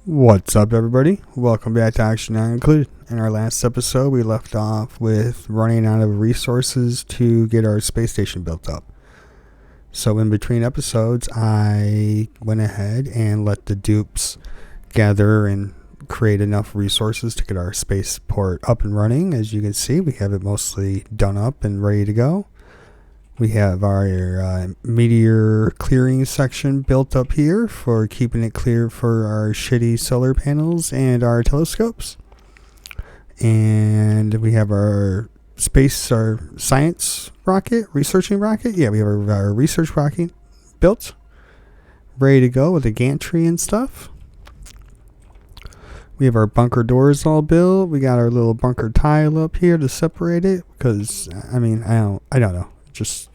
What's up, everybody? Welcome back to Action Not Included. In our last episode, we left off with running out of resources to get our space station built up. So in between episodes, I went ahead and let the dupes gather and create enough resources to get our spaceport up and running. As you can see, we have it mostly done up and ready to go. We have our meteor clearing section built up here for keeping it clear for our shitty solar panels and our telescopes. And we have our science rocket, researching rocket. Yeah, we have our research rocket built, ready to go with a gantry and stuff. We have our bunker doors all built. We got our little bunker tile up here to separate it because, I don't know. Just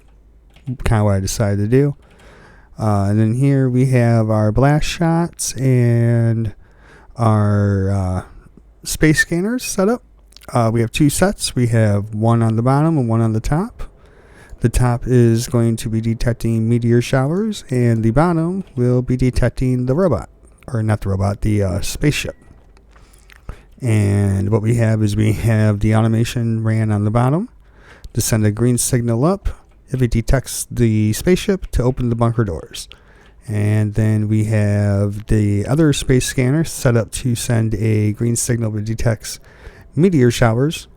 kind of what I decided to do. And then here we have our blast shots and our space scanners set up. We have two sets. We have one on the bottom and one on the top. The top is going to be detecting meteor showers, and the bottom will be detecting the robot. Or not the robot, the spaceship. And what we have is we have the automation ran on the bottom to send a green signal up if it detects the spaceship to open the bunker doors. And then we have the other space scanner set up to send a green signal if it detects meteor showers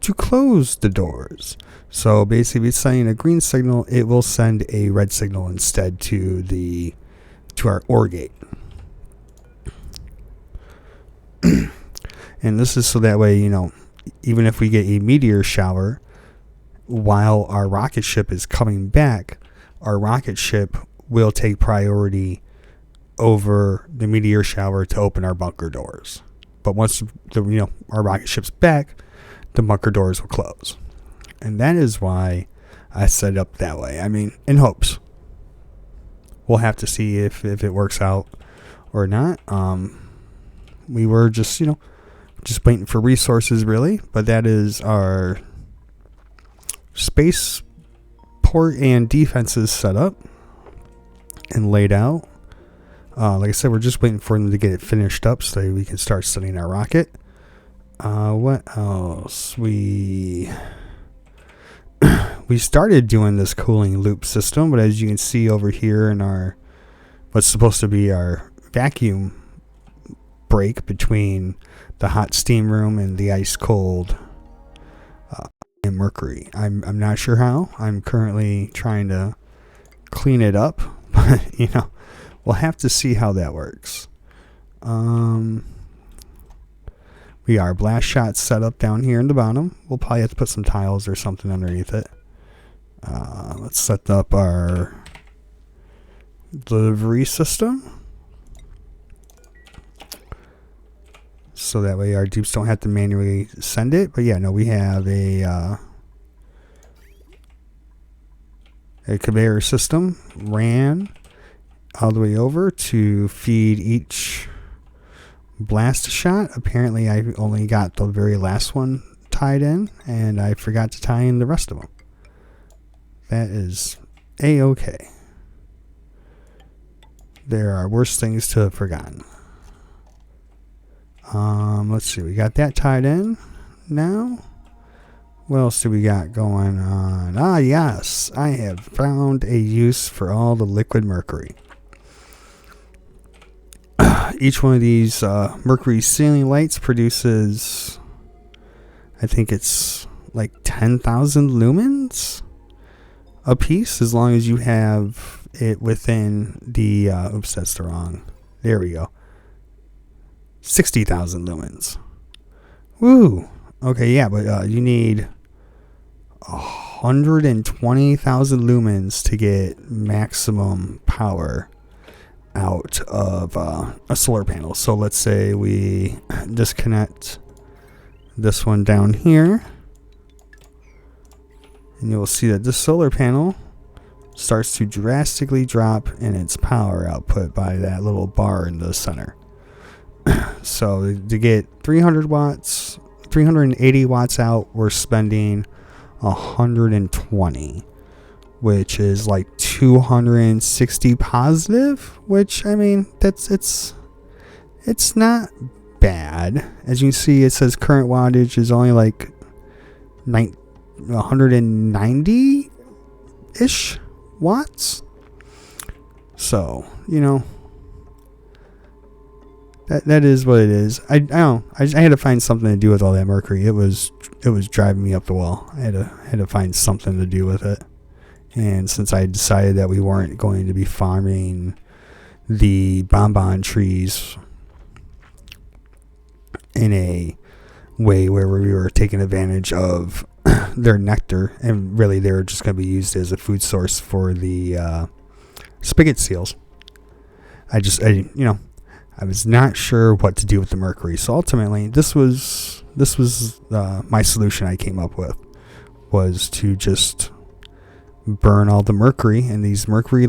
to close the doors. So basically, if it's sending a green signal, it will send a red signal instead to our OR gate. And this is so that way, even if we get a meteor shower while our rocket ship is coming back, our rocket ship will take priority over the meteor shower to open our bunker doors. But once our rocket ship's back, the bunker doors will close. And that is why I set it up that way. In hopes. We'll have to see if it works out or not. We were just waiting for resources, really. But that is our space port and defenses set up and laid out. Like I said, we're just waiting for them to get it finished up so we can start sending our rocket. What else? We started doing this cooling loop system, but as you can see over here in our what's supposed to be our vacuum break between the hot steam room and the ice cold mercury. I'm not sure how. I'm currently trying to clean it up, but we'll have to see how that works. We are blast shots set up down here in the bottom. We'll probably have to put some tiles or something underneath it. Let's set up our delivery system so that way our dupes don't have to manually send it. But yeah, no, we have a conveyor system ran all the way over to feed each blast shot. Apparently I only got the very last one tied in, and I forgot to tie in the rest of them. That is A-okay. There are worse things to have forgotten. Let's see, we got that tied in now. What else do we got going on? Ah, yes, I have found a use for all the liquid mercury. Each one of these mercury ceiling lights produces, I think it's like 10,000 lumens a piece, as long as you have it within the, oops, that's the wrong, there we go. 60,000 lumens. Woo! Okay, yeah, but you need 120,000 lumens to get maximum power out of a solar panel. So let's say we disconnect this one down here, and you'll see that this solar panel starts to drastically drop in its power output by that little bar in the center. So to get 380 watts out, we're spending 120, which is like 260 positive, which it's It's not bad. As you can see, it says current wattage is only like 190-ish watts. So, that is what it is. I don't know. I had to find something to do with all that mercury. It was driving me up the wall. I had to find something to do with it. And since I decided that we weren't going to be farming the bonbon trees in a way where we were taking advantage of their nectar, and really they were just going to be used as a food source for the spigot seals. I was not sure what to do with the mercury. So ultimately, this was my solution I came up with, was to just burn all the mercury in these mercury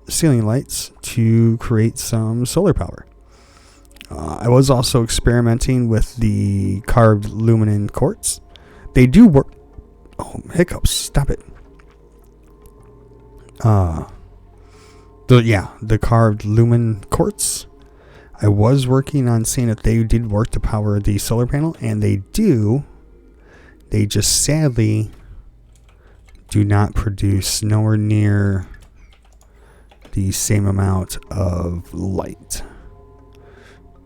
ceiling lights to create some solar power. I was also experimenting with the carved lumen quartz. They do work. Oh, hiccups! Stop it. The carved lumen quartz. I was working on seeing if they did work to power the solar panel, and they do. They just sadly do not produce nowhere near the same amount of light.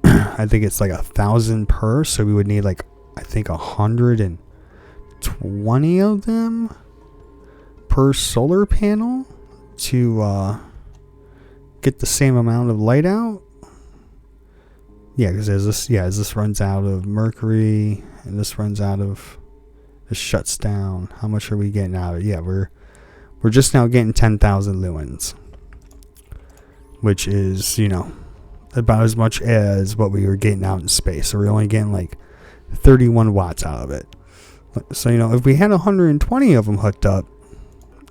I think it's like 1,000 per, so we would need 120 of them per solar panel to get the same amount of light out. Yeah, because as this runs out of mercury and this shuts down, how much are we getting out of it? Yeah, we're just now getting 10,000 lumens, which is, about as much as what we were getting out in space. So we're only getting 31 watts out of it. So, if we had 120 of them hooked up,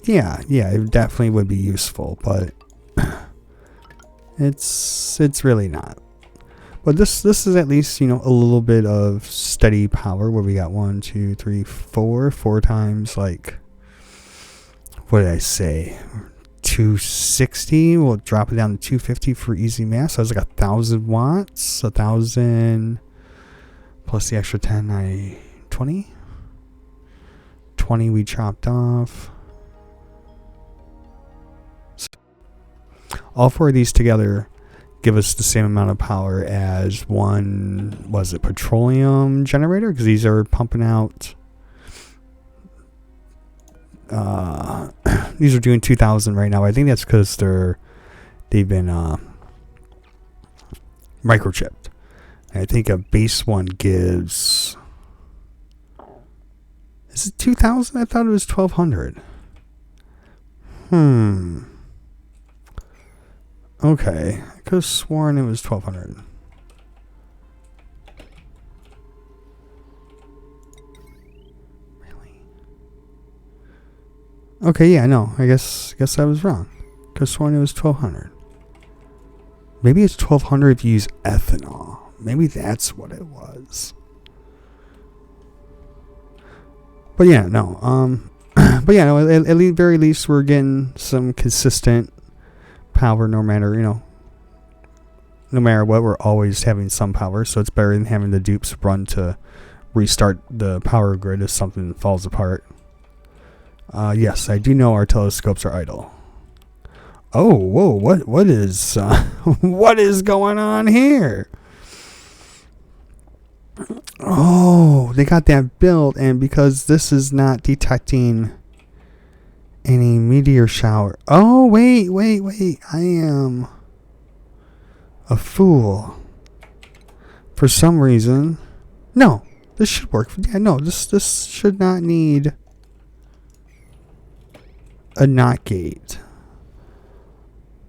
yeah, it definitely would be useful, but it's really not. But this is at least, a little bit of steady power, where we got 1, 2, 3, 4 times, what did I say? 260. We'll drop it down to 250 for easy math. So it's 1,000 watts. 1,000 plus the extra 10, 20. 20 we chopped off. So all four of these together give us the same amount of power as one, was it petroleum generator? Because these are pumping out. These are doing 2,000 right now. I think that's because they've been microchipped. And I think a base one gives. Is it 2,000? I thought it was 1,200. Okay, I could have sworn it was 1,200. Okay, yeah, no, I guess I was wrong. Because sworn it was 1,200. Maybe it's 1,200 if you use ethanol. Maybe that's what it was. But yeah, no. But yeah, no. At the very least, we're getting some consistent power, no matter what. We're always having some power, so it's better than having the dupes run to restart the power grid if something falls apart. Yes, I do know our telescopes are idle. Oh, whoa, what is what is going on here? Oh, they got that built, and because this is not detecting any meteor shower. Oh, wait, I am a fool. For some reason. No, this should work. Yeah, no, this should not need a NOT gate,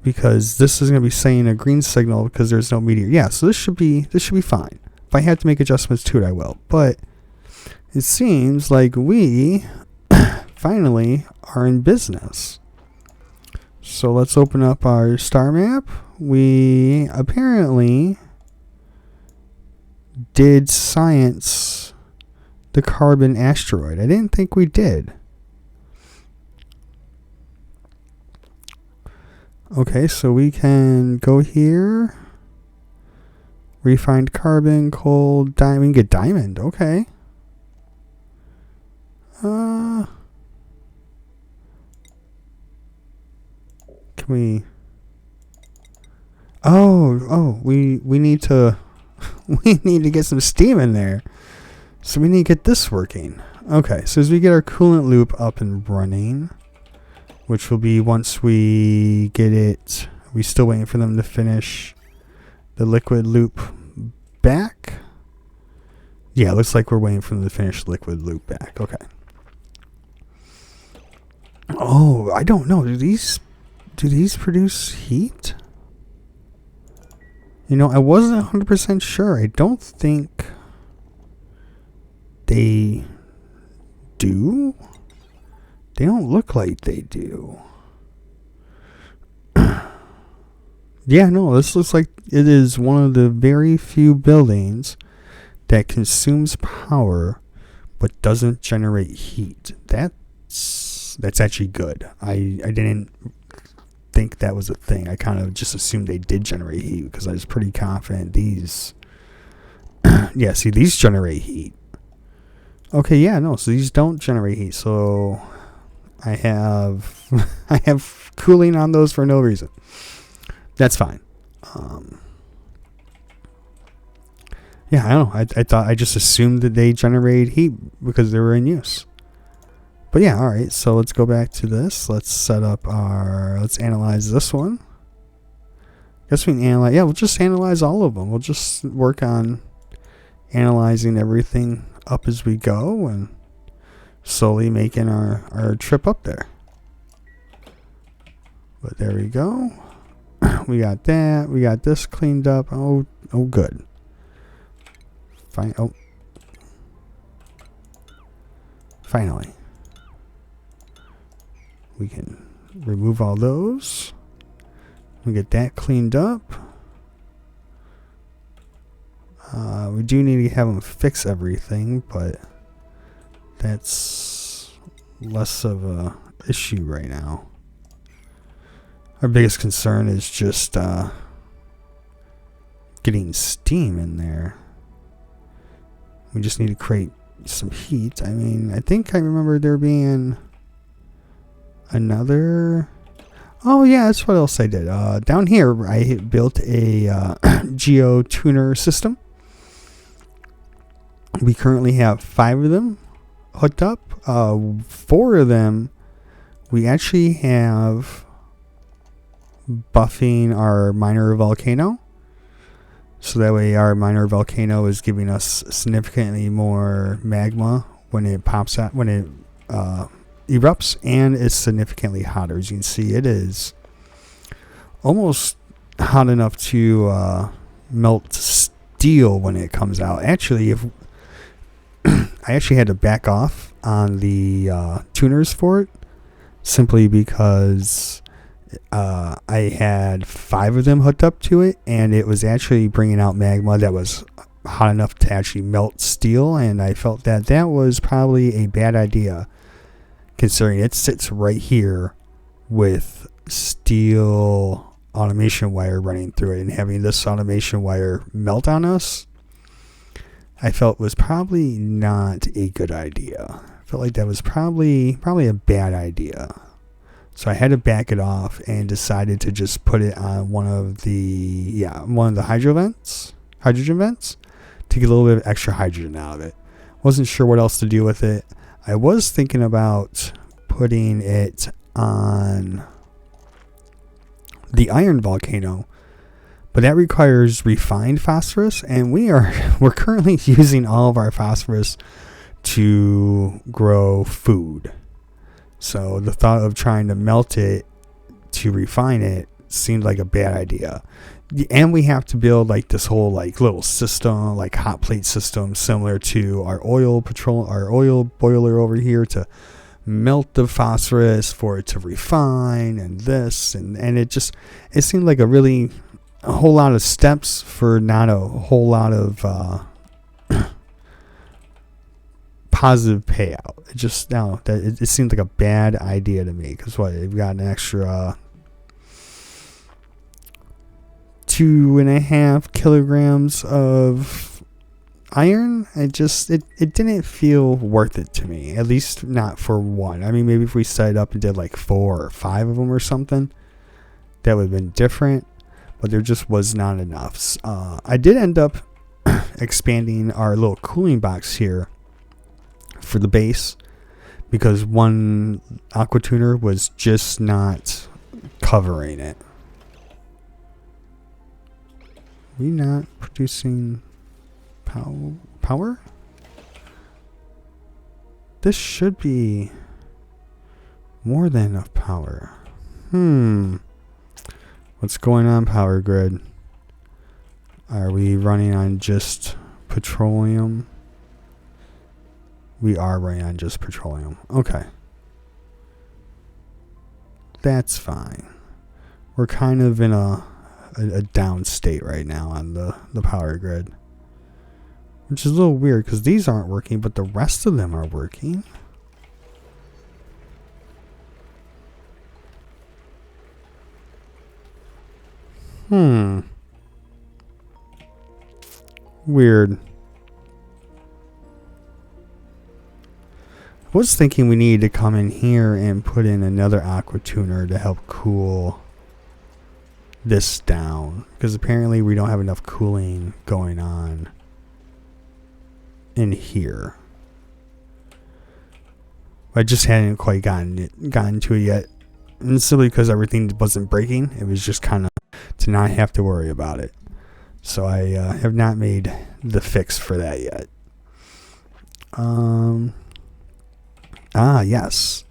because this is going to be saying a green signal because there's no meteor. Yeah, so this should be fine. If I have to make adjustments to it, I will. But it seems like we finally are in business. So let's open up our star map. We apparently did science the carbon asteroid. I didn't think we did. Okay, so we can go here Refined carbon, coal, diamond. We can get diamond. Okay. Can we? We need to we need to get some steam in there. So we need to get this working. Okay, so as we get our coolant loop up and running, which will be once we get it, we still waiting for them to finish the liquid loop back. Yeah, it looks like we're waiting for them to finish liquid loop back. Okay. Oh, I don't know. Do these produce heat? You know, I wasn't 100% sure. I don't think they do. They don't look like they do. Yeah, no, this looks like it is one of the very few buildings that consumes power but doesn't generate heat. That's actually good. I didn't think that was a thing. I kind of just assumed they did generate heat because I was pretty confident these yeah, see, these generate heat. Okay, yeah, no, so these don't generate heat. So I have I have cooling on those for no reason. That's fine. Yeah, I don't know. I just assumed that they generated heat because they were in use. But yeah, all right. So let's go back to this. Let's analyze this one. Guess we can analyze. Yeah, we'll just analyze all of them. We'll just work on analyzing everything up as we go and slowly making our trip up there. But there we go. We got that. We got this cleaned up. Oh, good. Fine. Oh, finally. We can remove all those. We get that cleaned up. We do need to have them fix everything, but that's less of a issue right now. Our biggest concern is just getting steam in there. We just need to create some heat. I mean, I think I remember there being another... Oh, yeah, that's what else I did. Down here, I built a geo-tuner system. We currently have 5 of them hooked up. 4 of them, we actually have buffing our minor volcano. So that way our minor volcano is giving us significantly more magma when it pops out, when it erupts, and it's significantly hotter. As you can see, it is almost hot enough to melt steel when it comes out. Actually, if I actually had to back off on the tuners for it, simply because I had 5 of them hooked up to it, and it was actually bringing out magma that was hot enough to actually melt steel, and I felt that that was probably a bad idea, considering it sits right here with steel automation wire running through it, and having this automation wire melt on us, I felt was probably not a good idea. I felt like that was probably a bad idea. So I had to back it off and decided to just put it on one of the hydrogen vents to get a little bit of extra hydrogen out of it. Wasn't sure what else to do with it. I was thinking about putting it on the iron volcano, but that requires refined phosphorus, and we're currently using all of our phosphorus to grow food. So the thought of trying to melt it to refine it seemed like a bad idea. And we have to build like this whole like little system, like hot plate system, similar to our oil boiler over here, to melt the phosphorus for it to refine, and this and it seemed like a whole lot of steps for not a whole lot of positive payout. It seemed like a bad idea to me, because we've got an extra 2.5 kilograms of iron. It didn't feel worth it to me, at least not for one. I mean, maybe if we set it up and did like 4 or 5 of them or something, that would have been different, but there just was not enough. I did end up expanding our little cooling box here for the base, because one aqua tuner was just not covering it. We not producing power? This should be more than enough power. What's going on, power grid? Are we running on just petroleum? We are running on just petroleum. Okay. That's fine. We're kind of in a down state right now on the power grid, which is a little weird because these aren't working, but the rest of them are working. Weird. I was thinking we needed to come in here and put in another aqua tuner to help cool this down, because apparently we don't have enough cooling going on in here. I just hadn't quite gotten to it yet, and simply because everything wasn't breaking. It was just kind of to not have to worry about it. So I have not made the fix for that yet. Yes,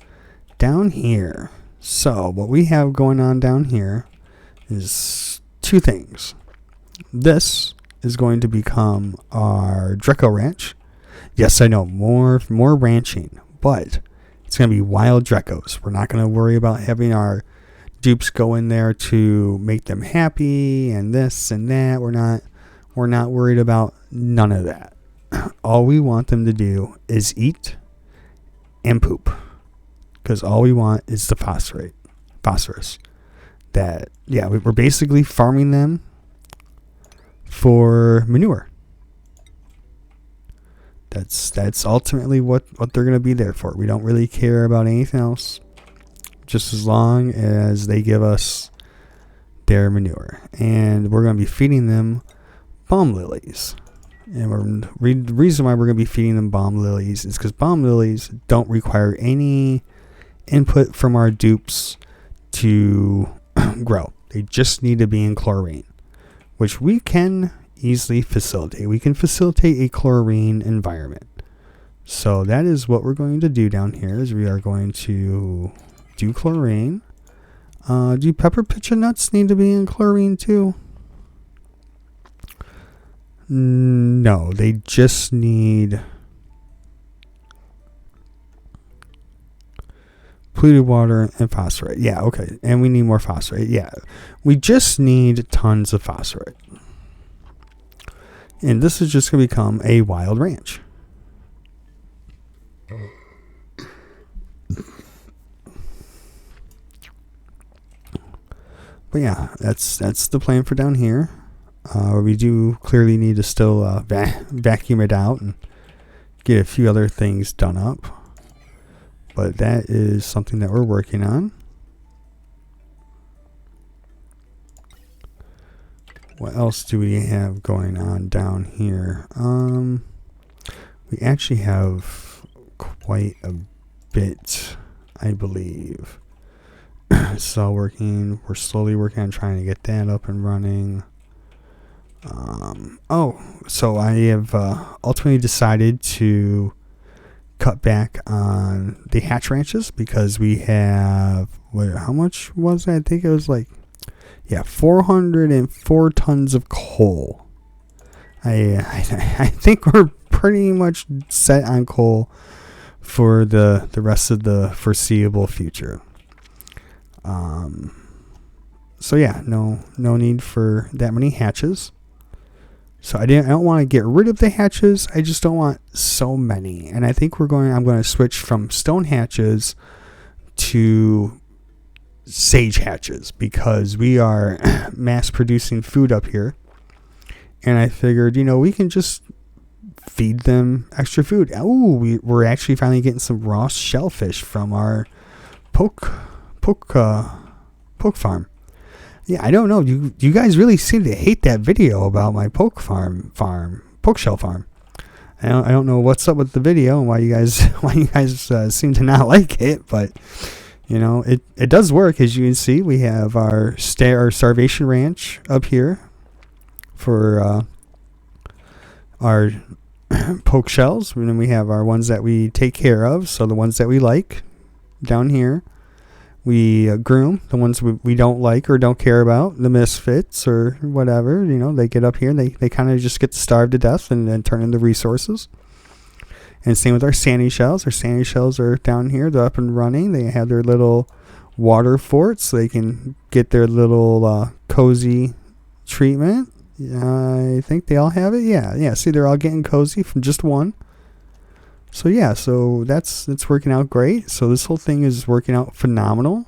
down here. So what we have going on down here is 2 things. This is going to become our Draco Ranch. Yes, I know, more ranching, but it's going to be wild Dracos. We're not going to worry about having our dupes go in there to make them happy and this and that. We're not worried about none of that. All we want them to do is eat and poop, because all we want is the phosphorus. That, yeah, we're basically farming them for manure. That's ultimately what they're going to be there for. We don't really care about anything else, just as long as they give us their manure. And we're going to be feeding them balm lilies. And the reason why we're going to be feeding them balm lilies is because balm lilies don't require any input from our dupes to grow. They just need to be in chlorine, which we can easily facilitate. We can facilitate a chlorine environment. So that is what we're going to do down here, is we are going to do chlorine. Do pepper pitcher nuts need to be in chlorine too? No, they just need polluted water and phosphorate. Yeah, okay. And we need more phosphorate. Yeah, we just need tons of phosphorate. And this is just going to become a wild ranch. But yeah, that's the plan for down here. We do clearly need to still vacuum it out and get a few other things done up. But that is something that we're working on. What else do we have going on down here? We actually have quite a bit, I believe. So we're slowly working on trying to get that up and running. So I have ultimately decided to cut back on the hatch ranches, because we have, how much was it? I think it was 404 tons of coal. I think we're pretty much set on coal for the rest of the foreseeable future. So yeah, no need for that many hatches. So I don't want to get rid of the hatches. I just don't want so many. And I think I'm going to switch from stone hatches to sage hatches, because we are mass producing food up here. And I figured, we can just feed them extra food. Oh, we're actually finally getting some raw shellfish from our poke farm. Yeah, I don't know. You guys really seem to hate that video about my poke shell farm. I don't know what's up with the video and why you guys seem to not like it, but it does work. As you can see, we have our starvation ranch up here for our poke shells, and then we have our ones that we take care of, so the ones that we like down here. We groom the ones we don't like or don't care about, the misfits or whatever. They get up here and they kind of just get starved to death and then turn into resources. And same with our sandy shells. Our sandy shells are down here. They're up and running. They have their little water forts, so they can get their little cozy treatment. I think they all have it. Yeah. See, they're all getting cozy from just one. So yeah, that's working out great. So this whole thing is working out phenomenal.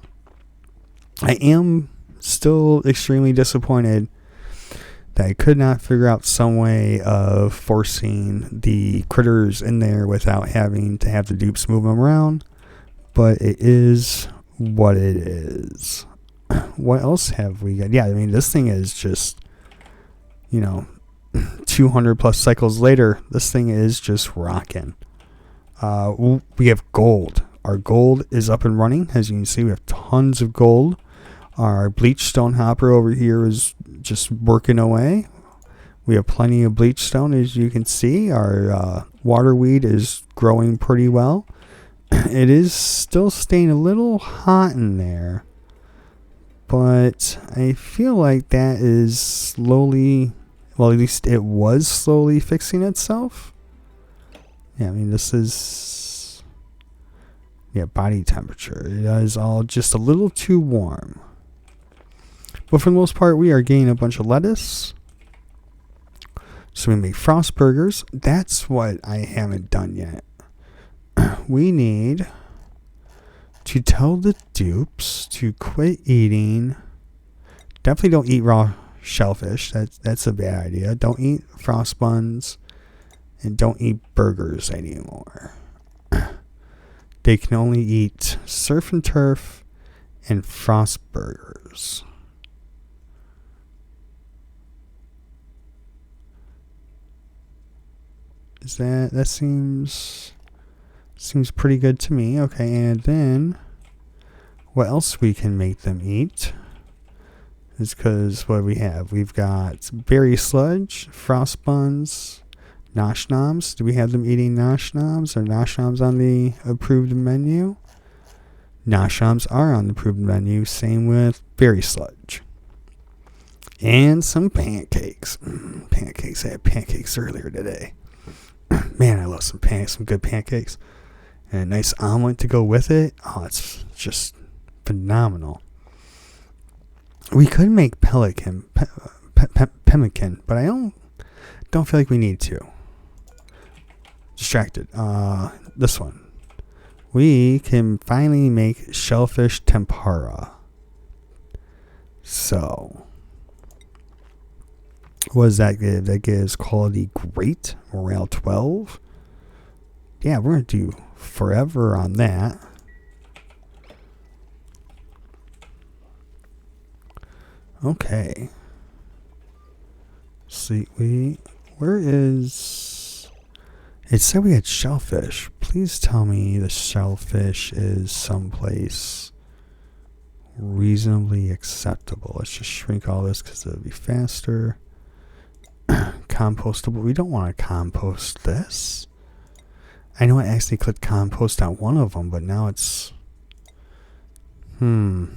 I am still extremely disappointed that I could not figure out some way of forcing the critters in there without having to have the dupes move them around. But it is what it is. What else have we got? Yeah, I mean, this thing is just, 200 plus cycles later, this thing is just rocking. We have gold. Our gold is up and running. As you can see, we have tons of gold. Our bleach stone hopper over here is just working away. We have plenty of bleach stone, as you can see. Our waterweed is growing pretty well. It is still staying a little hot in there, but I feel like that is slowly, well, at least it was slowly fixing itself. Yeah, I mean, this is, body temperature. It is all just a little too warm. But for the most part, we are getting a bunch of lettuce. So we make frost burgers. That's what I haven't done yet. We need to tell the dupes to quit eating. Definitely don't eat raw shellfish. That's a bad idea. Don't eat frost buns. And don't eat burgers anymore. They can only eat surf and turf and frost burgers. That seems pretty good to me. Okay, and then what else we can make them eat is, because what we have, we've got berry sludge, frost buns, nosh noms. Do we have them eating nosh noms? Are nosh noms on the approved menu? Nosh noms are on the approved menu. Same with berry sludge. And some pancakes. Pancakes. I had pancakes earlier today. Man, I love some good pancakes. And a nice omelet to go with it. Oh, it's just phenomenal. We could make pemmican, but I don't feel like we need to. Distracted. This one. We can finally make shellfish tempura. So, what does that give? That gives quality great, morale 12. Yeah, we're going to do forever on that. Okay. See, where is... It said we had shellfish. Please tell me the shellfish is someplace reasonably acceptable. Let's just shrink all this because it'll be faster. Compostable. We don't want to compost this. I know I actually clicked compost on one of them, but now it's... We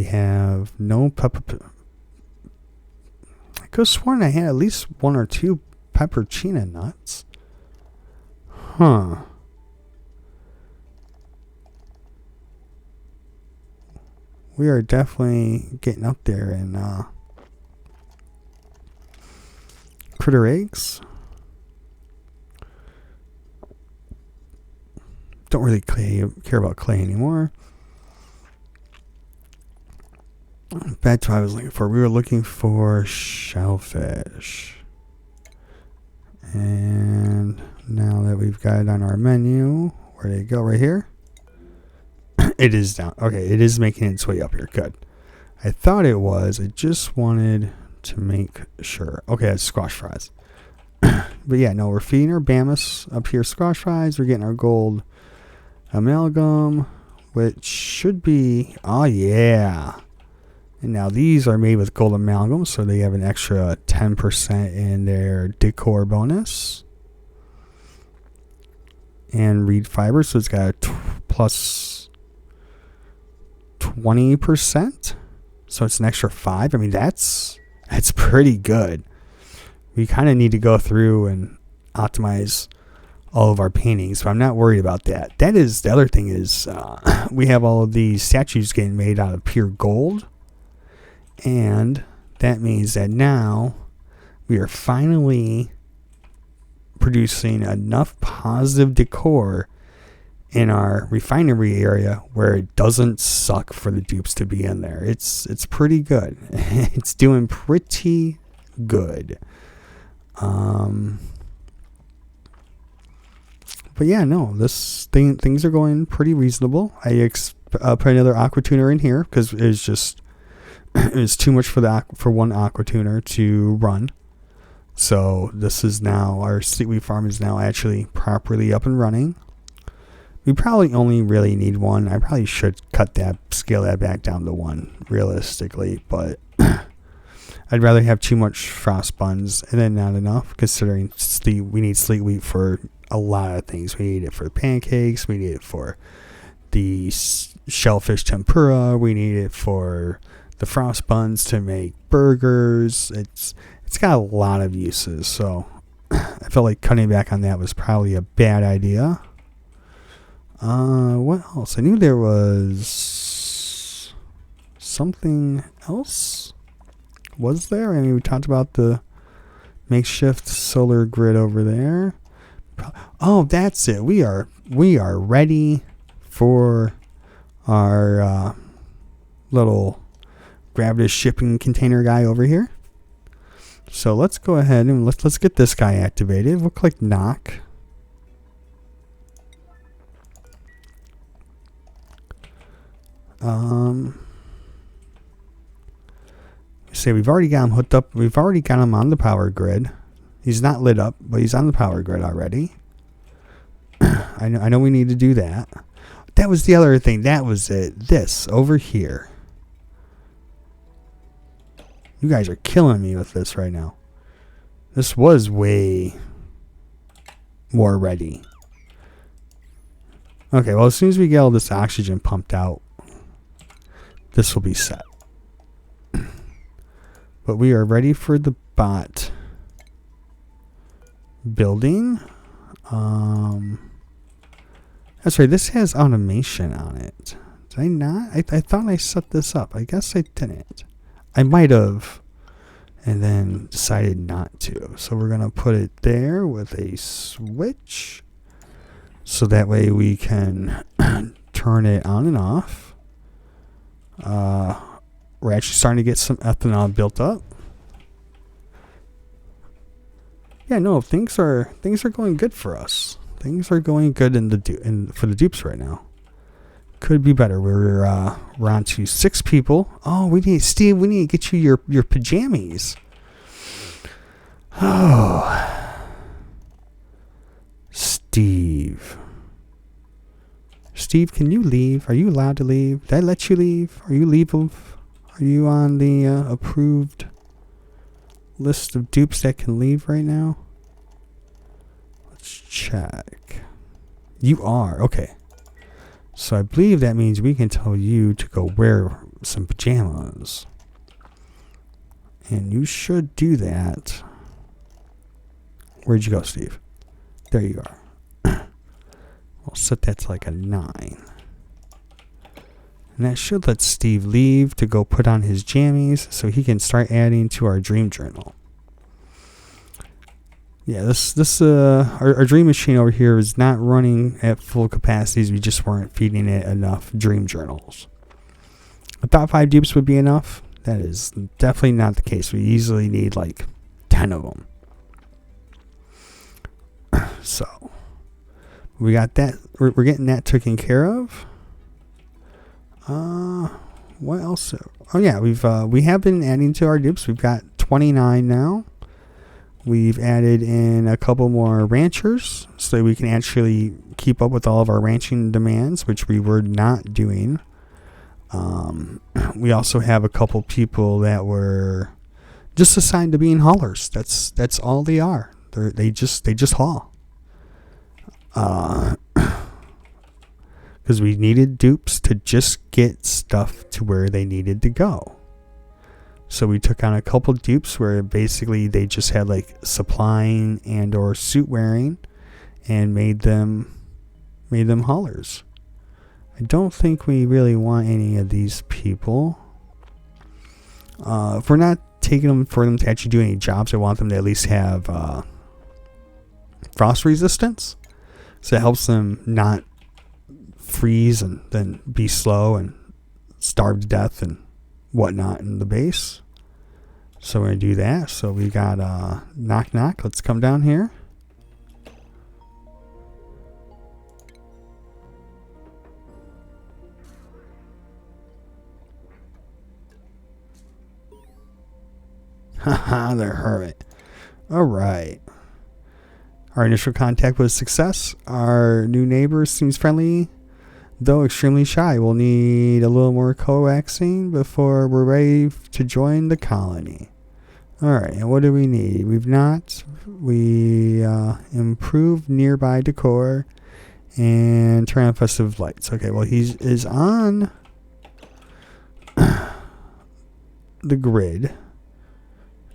have no pepper... I could have sworn I had at least one or two peppercina nuts. Huh. We are definitely getting up there in critter eggs. Don't really care about clay anymore. back to what I was looking for. We were looking for shellfish. And now that we've got it on our menu, where did it go? Right here? It is down. Okay, it is making its way up here. Good. I thought it was. I just wanted to make sure. Okay, it's squash fries. But yeah, no, we're feeding our Bamas up here squash fries. We're getting our gold amalgam, which should be, oh yeah. And now these are made with gold amalgam, so they have an extra 10% in their decor bonus. And reed fiber, so it's got a plus 20%. So it's an extra 5. I mean, that's pretty good. We kind of need to go through and optimize all of our paintings, but I'm not worried about that. That is, the other thing is, we have all of these statues getting made out of pure gold. And that means that now we are finally producing enough positive decor in our refinery area where it doesn't suck for the dupes to be in there. It's pretty good. It's doing pretty good. But yeah, no, things are going pretty reasonable. I put another aqua tuner in here because it was too much for one aqua tuner to run. So this is now, our seaweed farm is now actually properly up and running. We probably only really need one. I probably should scale that back down to one realistically, but I'd rather have too much frost buns and then not enough, considering we need sleet wheat for a lot of things. We need it for the pancakes. We need it for the shellfish tempura. We need it for the frost buns to make burgers. It's got a lot of uses, so I felt like cutting back on that was probably a bad idea. What else? I knew there was something else. Was there? I mean, we talked about the makeshift solar grid over there. Oh, that's it. We are ready for our little grab this shipping container guy over here. So let's go ahead and let's get this guy activated. We'll click knock. Say we've already got him hooked up. We've already got him on the power grid. He's not lit up, but he's on the power grid already. I know we need to do that. That was the other thing. That was it. This over here. You guys are killing me with this right now. This was way more ready. Okay, well, as soon as we get all this oxygen pumped out, this will be set. But we are ready for the bot building. That's right, this has automation on it. Did I not? I thought I set this up. I guess I didn't. I might have, and then decided not to. So we're going to put it there with a switch. So that way we can turn it on and off. We're actually starting to get some ethanol built up. Yeah, no, things are going good for us. Things are going good for the dupes right now. Could be better. We're on to 6 people. Oh, we need Steve. We need to get you your pajamas. Oh, Steve. Steve, can you leave? Are you allowed to leave? Did I let you leave? Are you leavable? Are you on the approved list of dupes that can leave right now? Let's check. You are. Okay. So I believe that means we can tell you to go wear some pajamas. And you should do that. Where'd you go, Steve? There you are. We'll set that to like a 9. And that should let Steve leave to go put on his jammies so he can start adding to our dream journal. Yeah, our dream machine over here is not running at full capacities. We just weren't feeding it enough dream journals. I thought 5 dupes would be enough. That is definitely not the case. We easily need like 10 of them. So we got that. We're getting that taken care of. What else? Oh yeah, we have been adding to our dupes. We've got 29 now. We've added in a couple more ranchers so that we can actually keep up with all of our ranching demands, which we were not doing. We also have a couple people that were just assigned to being haulers. That's all they are. They just haul. Because we needed dupes to just get stuff to where they needed to go. So we took on a couple dupes where basically they just had like supplying and or suit wearing and made them haulers. I don't think we really want any of these people. If we're not taking them for them to actually do any jobs, I want them to at least have frost resistance. So it helps them not freeze and then be slow and starve to death and whatnot in the base. So we're going to do that. So we got knock knock. Let's come down here. Haha, they're hermit. Alright. Our initial contact was a success. Our new neighbor seems friendly, though extremely shy. We'll need a little more coaxing before we're ready to join the colony. Alright, and what do we need? We improved nearby decor and turn on festive lights. Okay, well he is on the grid.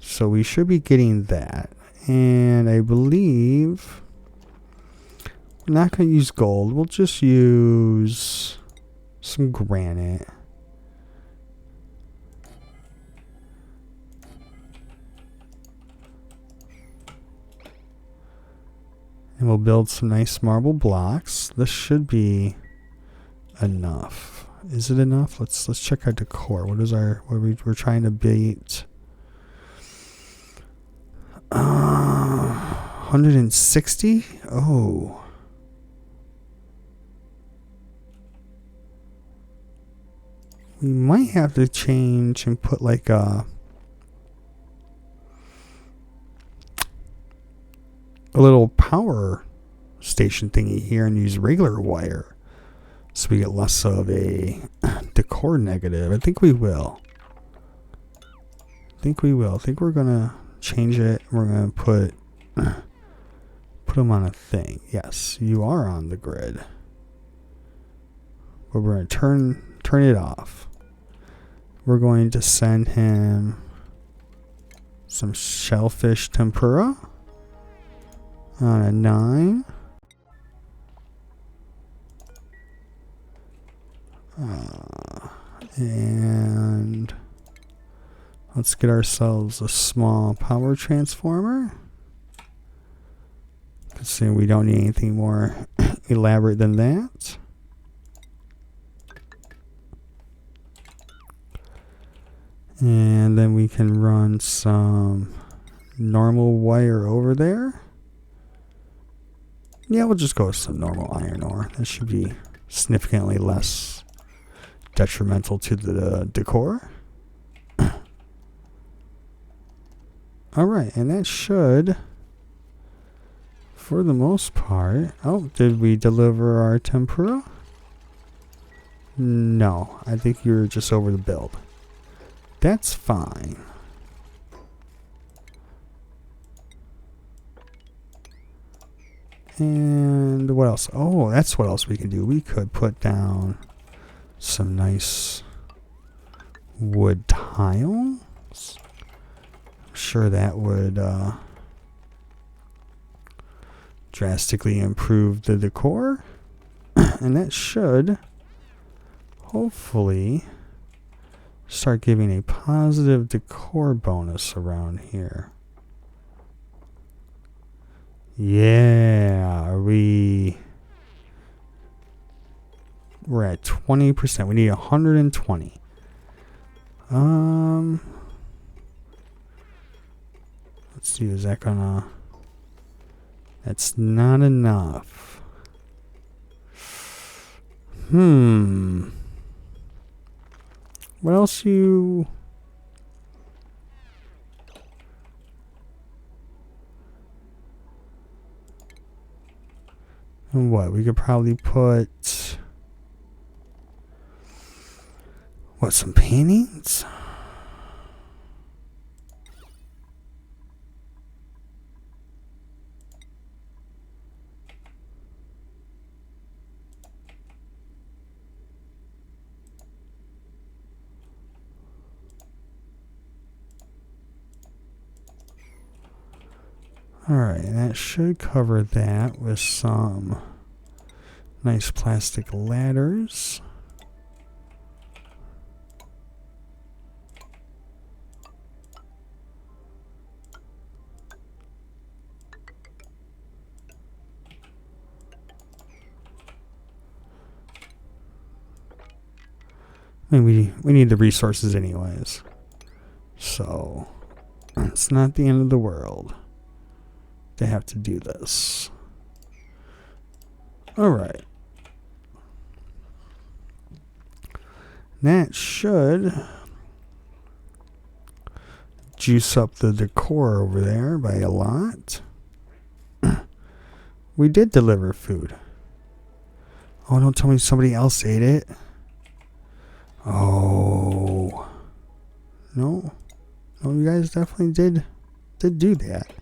So we should be getting that. And I believe we're not going to use gold. We'll just use some granite. And we'll build some nice marble blocks. This should be enough. Is it enough? Let's check our decor. We're trying to beat 160? Oh. We might have to change and put like a little power station thingy here and use regular wire so we get less of a decor negative. I think we will. I think we're gonna change it. We're gonna put them on a thing. Yes, you are on the grid. But we're gonna turn it off. We're going to send him some shellfish tempura on a 9. And let's get ourselves a small power transformer. Considering we don't need anything more elaborate than that. And then we can run some normal wire over there. Yeah, we'll just go with some normal iron ore. That should be significantly less detrimental to the decor. Alright, and that should, for the most part... Oh, did we deliver our tempura? No, I think you're just over the build. That's fine. And what else? Oh, that's what else we can do. We could put down some nice wood tiles. I'm sure that would drastically improve the decor. And that should hopefully start giving a positive decor bonus around here. Yeah, we're at 20%. We need 120. Let's see, is that gonna... That's not enough. What else you... And what? We could probably put... What, some paintings? Alright, that should cover that with some nice plastic ladders. I mean, we need the resources anyways. So, it's not the end of the world to have to do this. Alright. That should juice up the decor over there by a lot. We did deliver food. Oh, don't tell me somebody else ate it. Oh. No. No, you guys definitely did do that.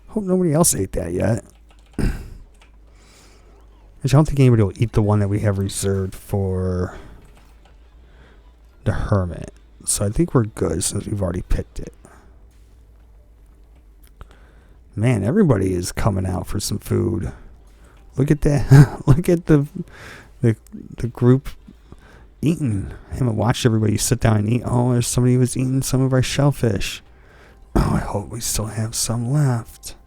Hope nobody else ate that yet. I don't think anybody will eat the one that we have reserved for the hermit. So I think we're good since we've already picked it. Man, everybody is coming out for some food. Look at that. Look at the group eating. I haven't watched everybody sit down and eat. Oh, there's somebody who was eating some of our shellfish. Oh, I hope we still have some left.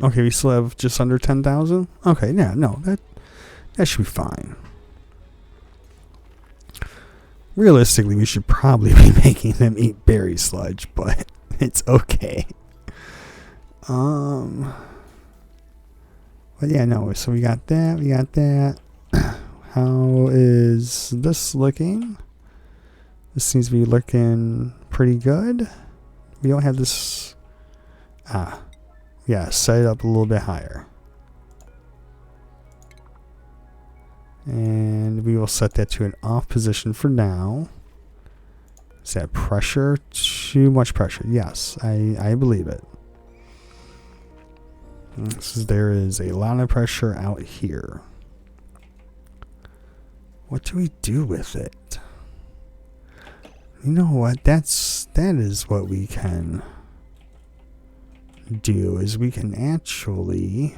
Okay, we still have just under 10,000. Okay, yeah, no, that should be fine. Realistically, we should probably be making them eat berry sludge, but it's okay. But yeah, no, so we got that. How is this looking? This seems to be looking pretty good. We don't have this... yeah, set it up a little bit higher. And we will set that to an off position for now. Is that pressure? Too much pressure. Yes, I believe it. There is a lot of pressure out here. What do we do with it? You know what? That is what we can do, is we can actually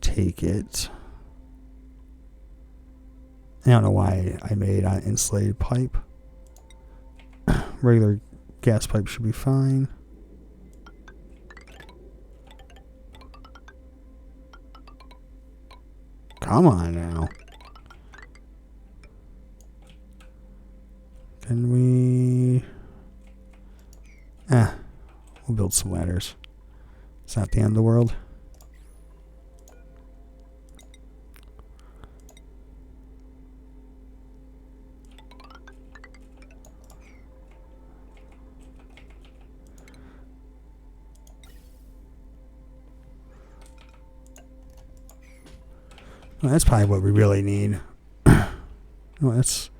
take it. I don't know why I made an insulated pipe. Regular gas pipe should be fine. Come on now. Can we... we'll build some ladders. It's not the end of the world. Well, that's probably what we really need. No, that's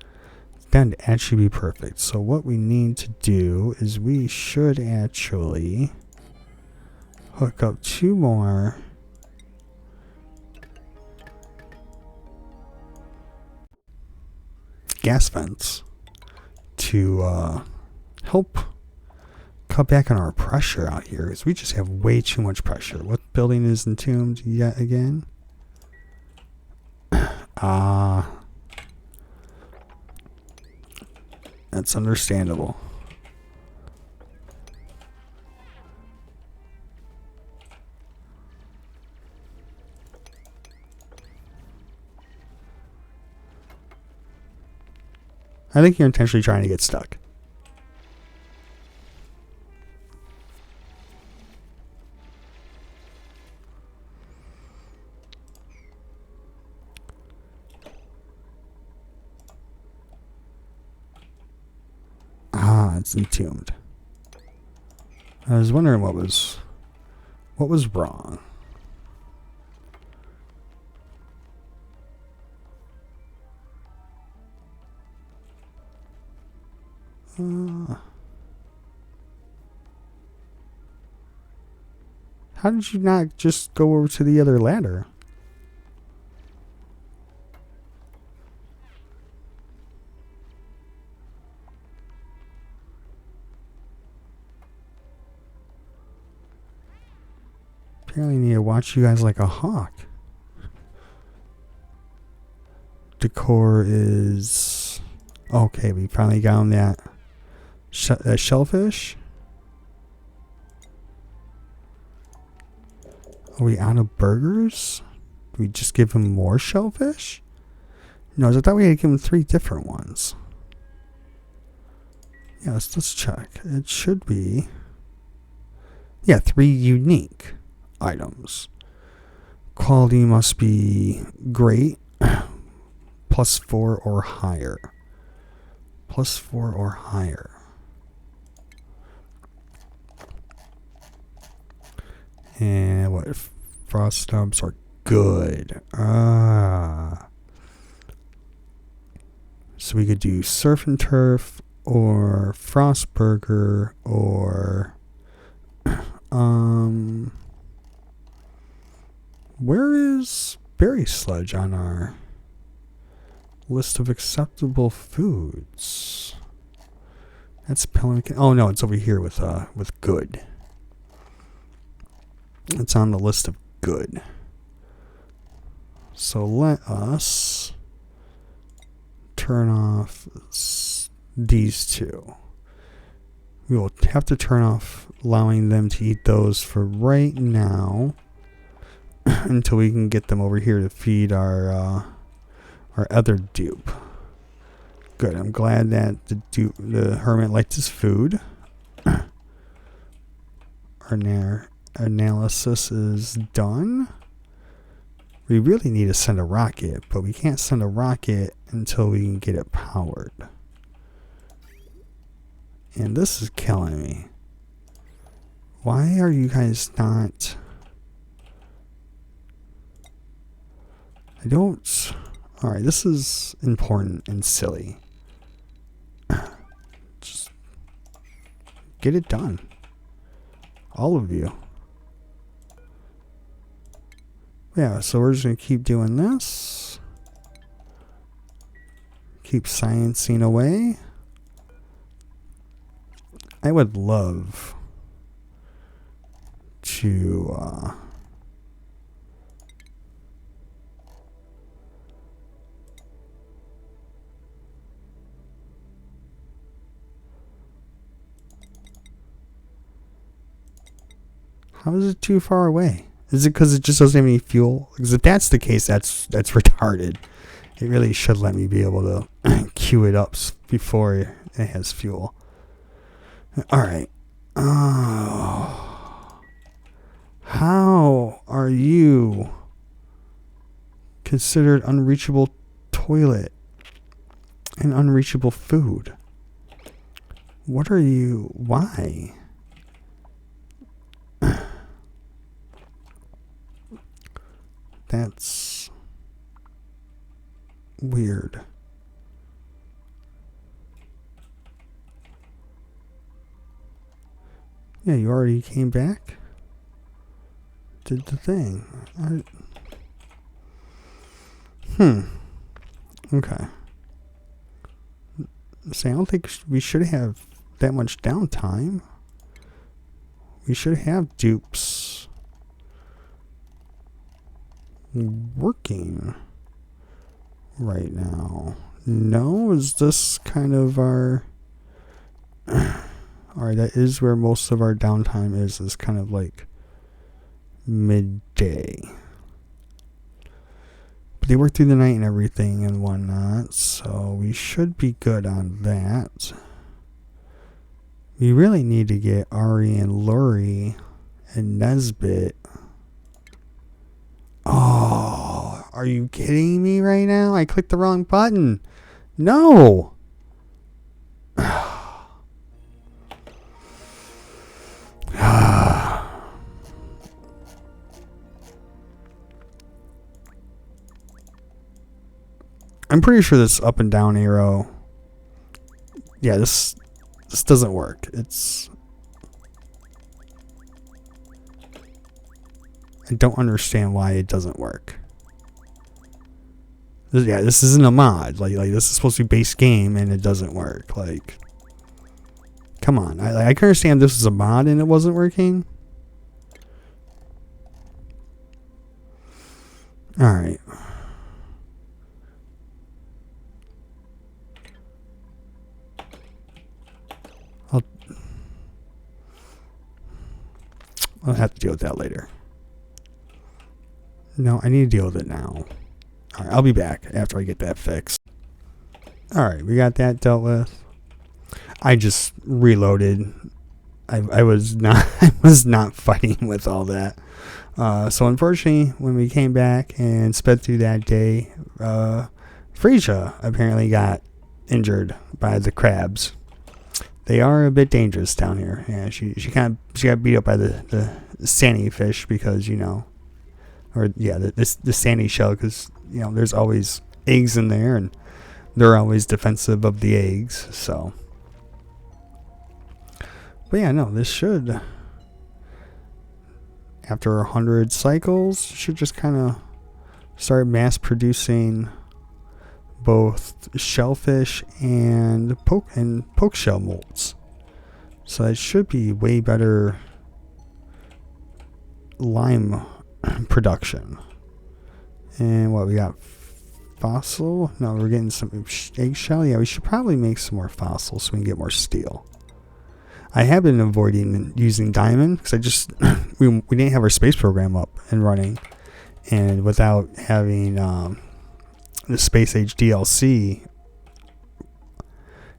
going to actually be perfect. So what we need to do is we should actually hook up 2 more gas vents to help cut back on our pressure out here, because we just have way too much pressure. What building is entombed yet again? That's understandable. I think you're intentionally trying to get stuck. Ah, it's entombed. I was wondering what was wrong. How did you not just go over to the other ladder? Apparently need to watch you guys like a hawk. Decor is... Okay, we finally got on that shellfish. Are we out of burgers? Do we just give him more shellfish? No, I thought we had to give him 3 different ones. Yeah, let's check. It should be... Yeah, 3 unique items. Quality must be great. +4 or higher. +4 or higher. And what? Frost stubs are good. So we could do surf and turf or frost burger or where is berry sludge on our list of acceptable foods? That's pelican. Oh no, it's over here with good. It's on the list of good. So let us turn off these 2. We will have to turn off allowing them to eat those for right now until we can get them over here to feed our other dupe. Good. I'm glad that the hermit liked his food. Our analysis is done. We really need to send a rocket, but we can't send a rocket until we can get it powered. And this is killing me. Why are you guys not... Alright, this is important and silly. Just get it done. All of you. Yeah, so we're just going to keep doing this. Keep sciencing away. I would love to how is it too far away? Is it because it just doesn't have any fuel? Because if that's the case, that's retarded. It really should let me be able to queue it up before it has fuel. Alright. Oh. How are you considered unreachable toilet and unreachable food? What are you... Why? That's weird. Yeah, you already came back? Did the thing. Okay. See, I don't think we should have that much downtime. We should have dupes working right now. No? Is this kind of our... Alright, that is where most of our downtime is kind of like midday. But they work through the night and everything and whatnot, so we should be good on that. We really need to get Ari and Lori and Nesbit. Oh, are you kidding me right now? I clicked the wrong button. No. I'm pretty sure this up and down arrow. Yeah, this doesn't work. I don't understand why it doesn't work. This isn't a mod. Like this is supposed to be base game and it doesn't work. Like, come on. I can understand this is a mod and it wasn't working. All right. I'll have to deal with that later. No, I need to deal with it now. All right, I'll be back after I get that fixed. All right, we got that dealt with. I just reloaded. I was not fighting with all that. So unfortunately, when we came back and sped through that day, Frisia apparently got injured by the crabs. They are a bit dangerous down here. Yeah, she got beat up by the sandy fish because the sandy shell, because there's always eggs in there and they're always defensive of the eggs. So, but yeah, no, this should, after 100 cycles, should just kind of start mass producing both shellfish and poke shell molts. So it should be way better lime production. And what we got? Fossil? No, we're getting some eggshell. Yeah, we should probably make some more fossils so we can get more steel. I have been avoiding using diamond because we didn't have our space program up and running, and without having the Space Age DLC,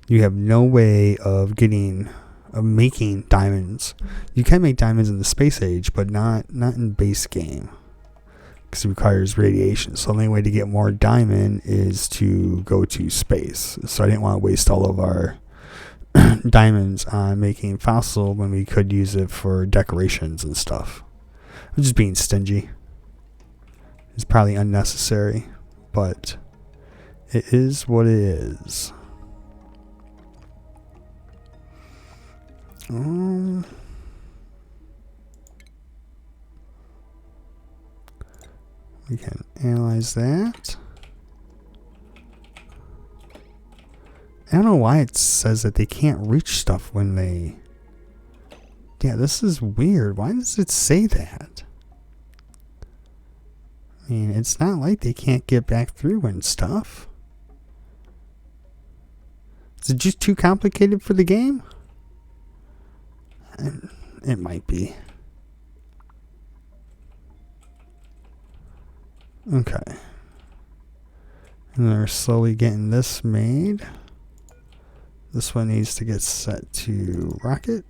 you have no way of making diamonds. You can make diamonds in the Space Age, but not in base game, because it requires radiation. So the only way to get more diamond is to go to space. So I didn't want to waste all of our diamonds on making fossil when we could use it for decorations and stuff. I'm just being stingy. It's probably unnecessary, but it is what it is. We can analyze that. I don't know why it says that they can't reach stuff when they... Yeah, this is weird. Why does it say that? I mean, it's not like they can't get back through and stuff. Is it just too complicated for the game? It might be. Okay. And they're slowly getting this made. This one needs to get set to rocket.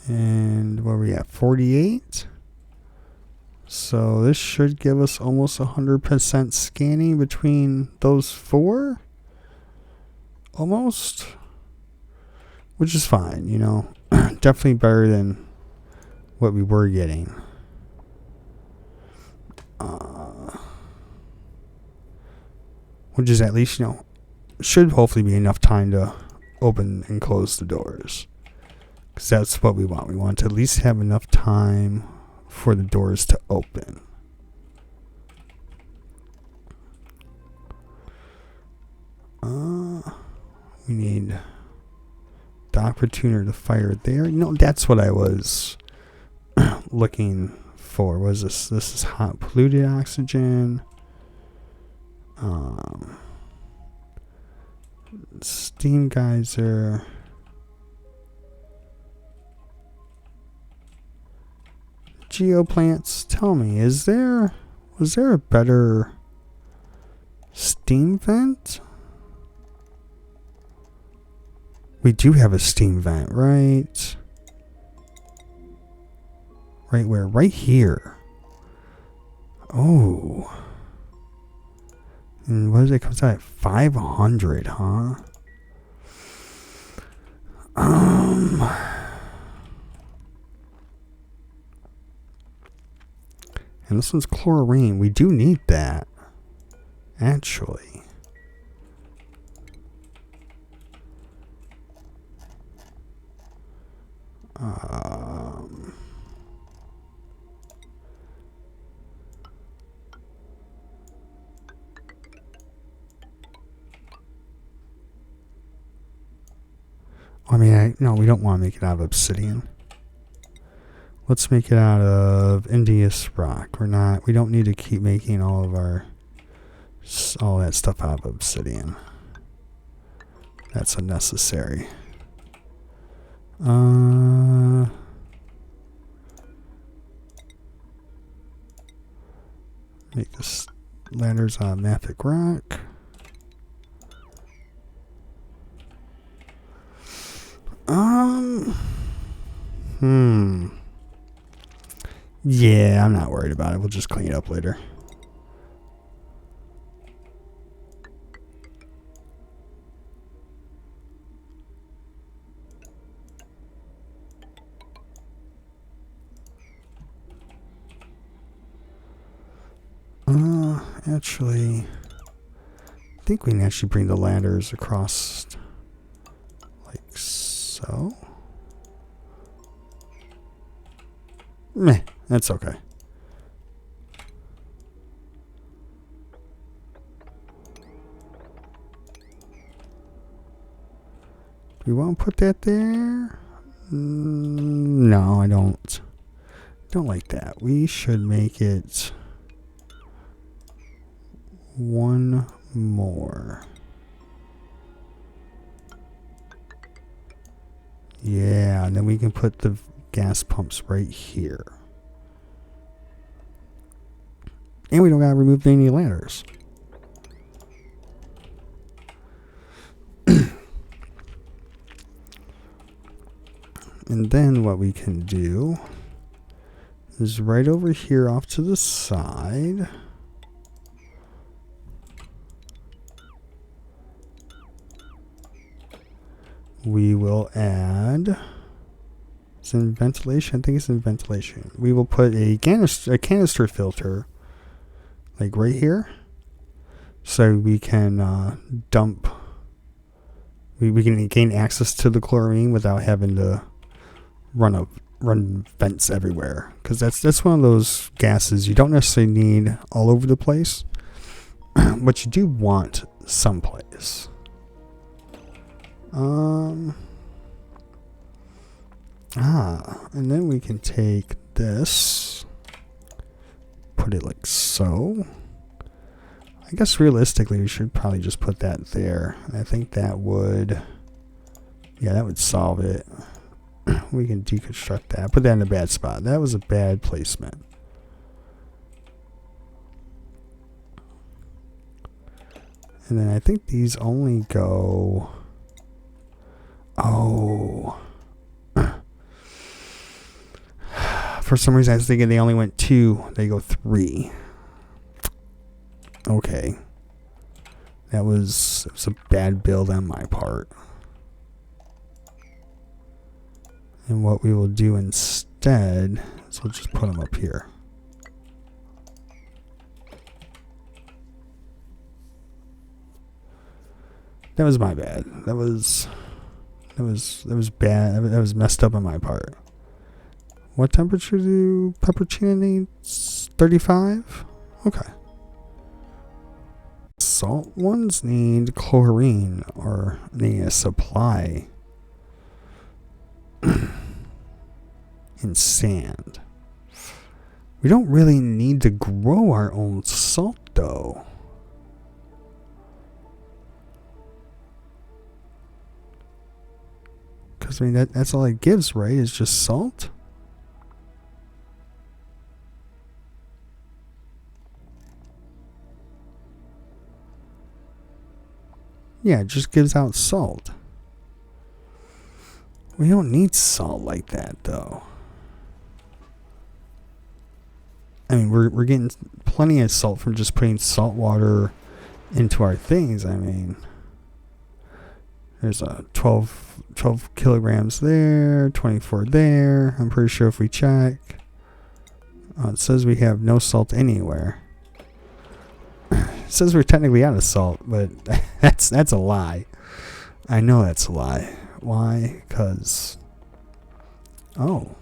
And where are we at? 48. So this should give us almost 100% scanning between those four. Almost. Which is fine, Definitely better than what we were getting. Which is at least, should hopefully be enough time to open and close the doors. Because that's what we want. We want to at least have enough time for the doors to open. We need dock tuner to fire there. That's what I was looking for. Was this is hot polluted oxygen. Steam geyser. geoplants, tell me, was there a better steam vent? We do have a steam vent, right? Right where? Right here. Oh. And what does it comes out at? 500, huh? And this one's chlorine. We do need that, actually. I mean, no, we don't want to make it out of obsidian. Let's make it out of Indius rock. We don't need to keep making all that stuff out of obsidian. That's unnecessary. Make this ladders on mafic rock. Yeah, I'm not worried about it. We'll just clean it up later. Actually, I think we can actually bring the ladders across like so. Meh, that's okay. Do we want to put that there? No, I don't. Don't like that. We should make it one more. Yeah, and then we can put the gas pumps right here. And we don't gotta remove any ladders. And then what we can do is right over here off to the side. We will add, it's in ventilation, I think it's in ventilation. We will put a canister filter like right here, so we can dump, we can gain access to the chlorine without having to run vents everywhere, because that's one of those gases you don't necessarily need all over the place, but you do want someplace. And then we can take this, put it like so. I guess realistically we should probably just put that there. I think that would, yeah, that would solve it. We can deconstruct that. Put that in a bad spot. That was a bad placement. And then I think these only go, oh, for some reason I was thinking they only went 2. They go 3. Okay. It was a bad build on my part. And what we will do instead is we'll just put them up here. That was my bad. That was bad. That was messed up on my part. What temperature do peppercina need? 35? Okay. Salt ones need chlorine, or need a supply in sand. We don't really need to grow our own salt though. Because I mean that's all it gives, right? Is just salt. Yeah, it just gives out salt. We don't need salt like that, though. I mean, we're getting plenty of salt from just putting salt water into our things. I mean, there's a 12 kilograms there, 24 there. I'm pretty sure if we check, it says we have no salt anywhere. It says we're technically out of salt, but that's a lie. I know that's a lie. Why? Because... Oh.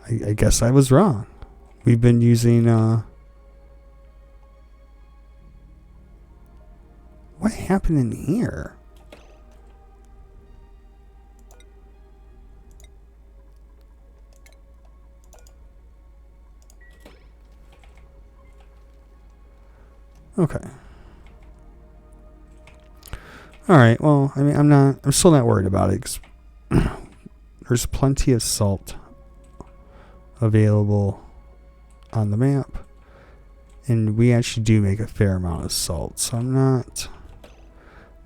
I guess I was wrong. We've been using... What happened in here? Okay. Alright, well, I mean, I'm still not worried about it, because there's plenty of salt available on the map, and we actually do make a fair amount of salt, so I'm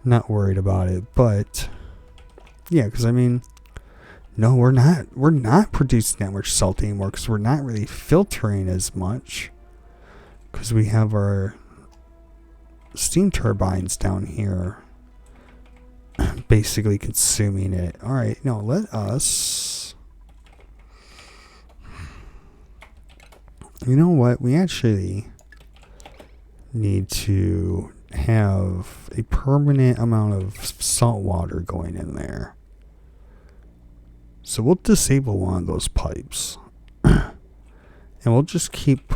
not worried about it. But yeah, because I mean, no, we're not producing that much salt anymore, because we're not really filtering as much, because we have our steam turbines down here basically consuming it. All right, now let us... You know what? We actually need to have a permanent amount of salt water going in there. So we'll disable one of those pipes. And we'll just keep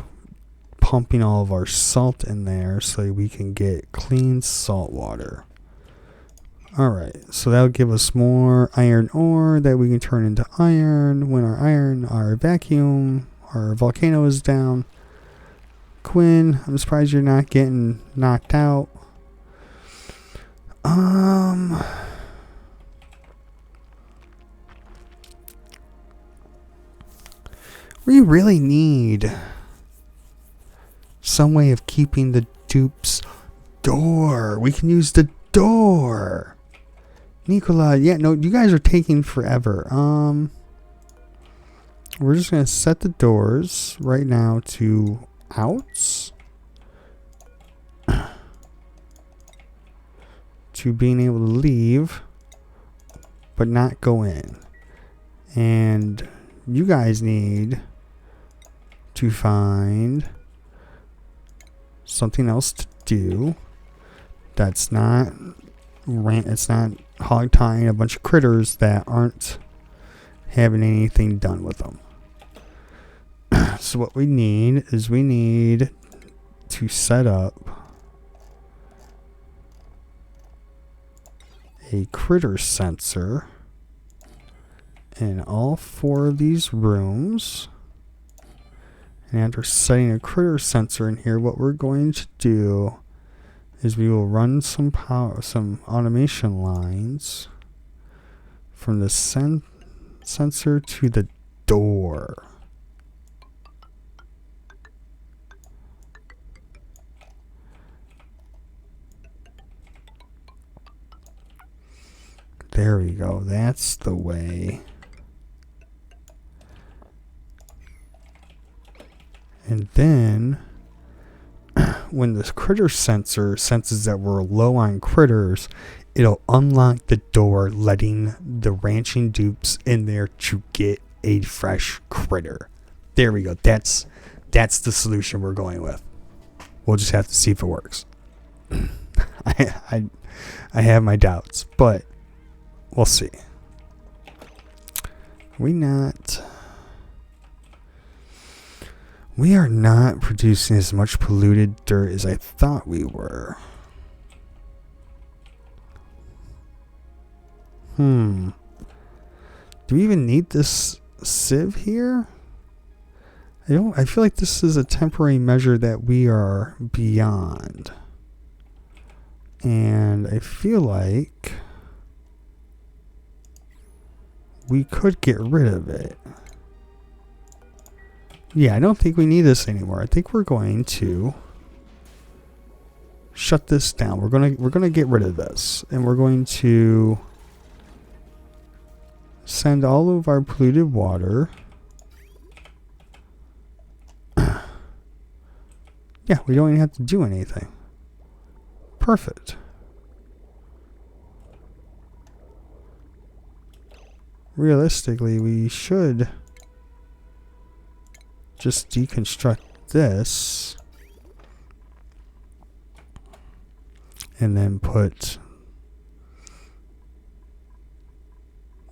pumping all of our salt in there so we can get clean salt water. Alright, so that'll give us more iron ore that we can turn into iron when our vacuum, our volcano is down. Quinn, I'm surprised you're not getting knocked out. We really need some way of keeping the dupe's door. We can use the door. Nicola, yeah, no, you guys are taking forever. We're just going to set the doors right now to outs. To being able to leave, but not go in. And you guys need to find something else to do that's not it's not hog tying a bunch of critters that aren't having anything done with them. So what we need is to set up a critter sensor in all 4 of these rooms. And after setting a critter sensor in here, what we're going to do is we will run some automation lines from the sensor to the door. There we go. That's the way. And then when this critter sensor senses that we're low on critters, it'll unlock the door, letting the ranching dupes in there to get a fresh critter. There we go. That's the solution we're going with. We'll just have to see if it works. I have my doubts, but we'll see. We are not producing as much polluted dirt as I thought we were. Do we even need this sieve here? I feel like this is a temporary measure that we are beyond. And I feel like we could get rid of it. Yeah, I don't think we need this anymore. I think we're going to shut this down. We're gonna get rid of this, and we're going to send all of our polluted water. Yeah, we don't even have to do anything. Perfect. Realistically, we should just deconstruct this and then put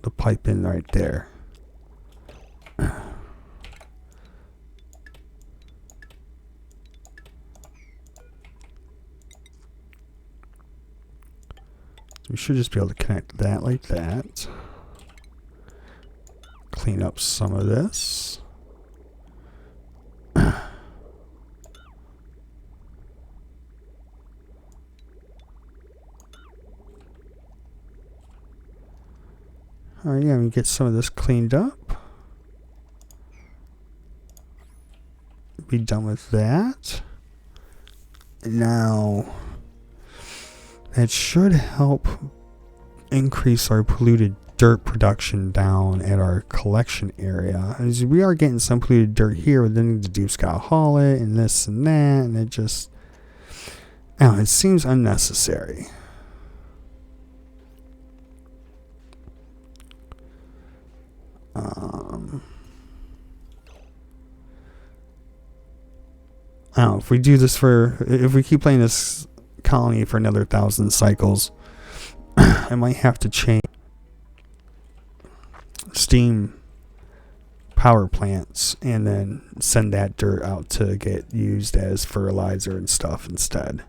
the pipe in right there. We should just be able to connect that like that. Clean up some of this. Alright, yeah, we get some of this cleaned up. Be done with that. Now, that should help increase our polluted dirt production down at our collection area. As we are getting some polluted dirt here, but then the dude's gotta haul it and this and that, and it just, I don't know, it seems unnecessary. I don't know, if we do this if we keep playing this colony for another 1,000 cycles, I might have to change steam power plants and then send that dirt out to get used as fertilizer and stuff instead.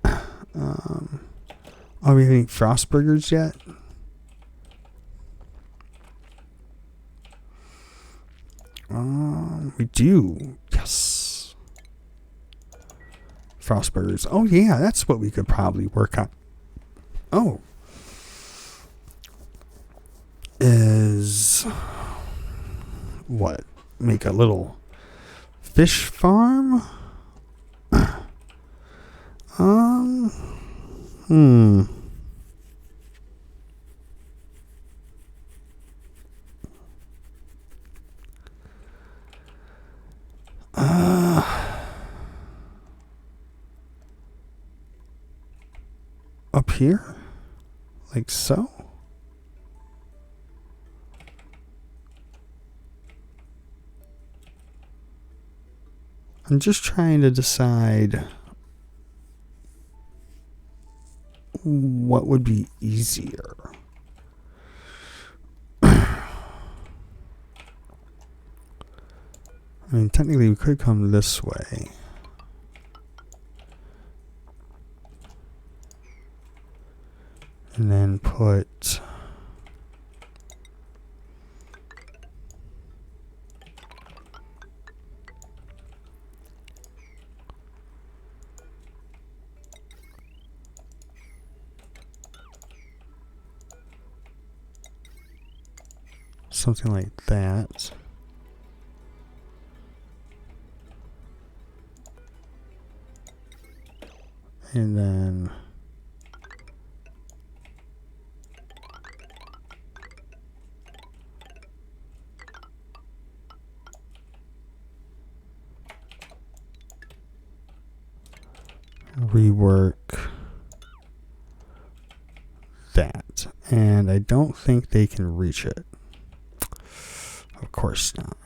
Are we having frost burgers yet? We do. Yes. Frost burgers. Oh yeah, that's what we could probably work on. Oh. Is what? Make a little fish farm? Up here? Like so? I'm just trying to decide what would be easier. I mean, technically we could come this way. And then put something like that. And then rework that. And I don't think they can reach it. Of course not.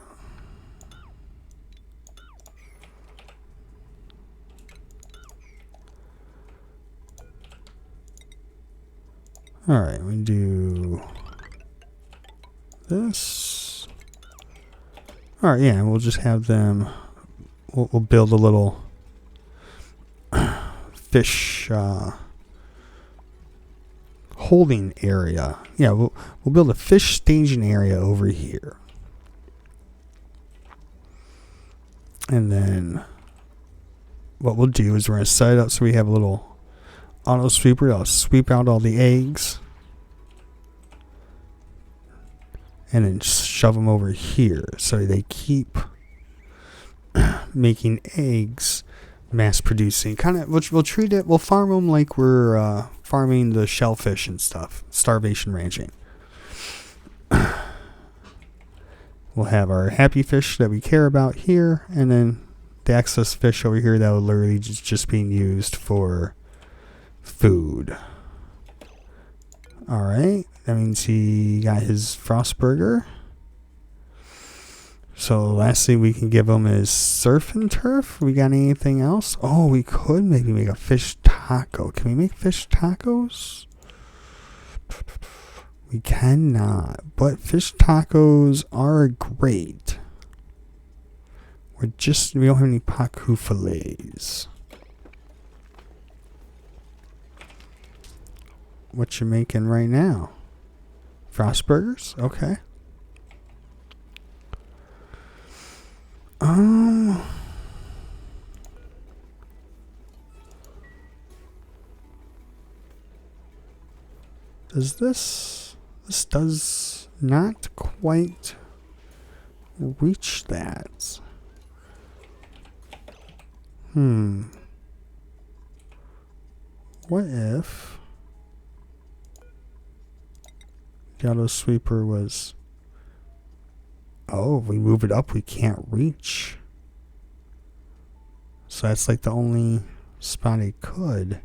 Alright, we do this. Alright, yeah, we'll just have them, we'll build a little fish holding area. Yeah, we'll build a fish staging area over here. And then what we'll do is we're going to set it up so we have a little auto sweeper that'll sweep out all the eggs. And then shove them over here so they keep making eggs, mass producing. Kind of, we'll treat it, we'll farm them like we're farming the shellfish and stuff. Starvation ranching. We'll have our happy fish that we care about here, and then the excess fish over here that will literally just being used for food. Alright, that means he got his frost burger. So last thing we can give him is surf and turf. We got anything else? Oh, we could maybe make a fish taco. Can we make fish tacos? We cannot, but fish tacos are great. We don't have any pacu fillets. What you making right now? Frost burgers? Okay. Does this does not quite reach that. What if the auto sweeper was... Oh, if we move it up, we can't reach. So that's like the only spot it could.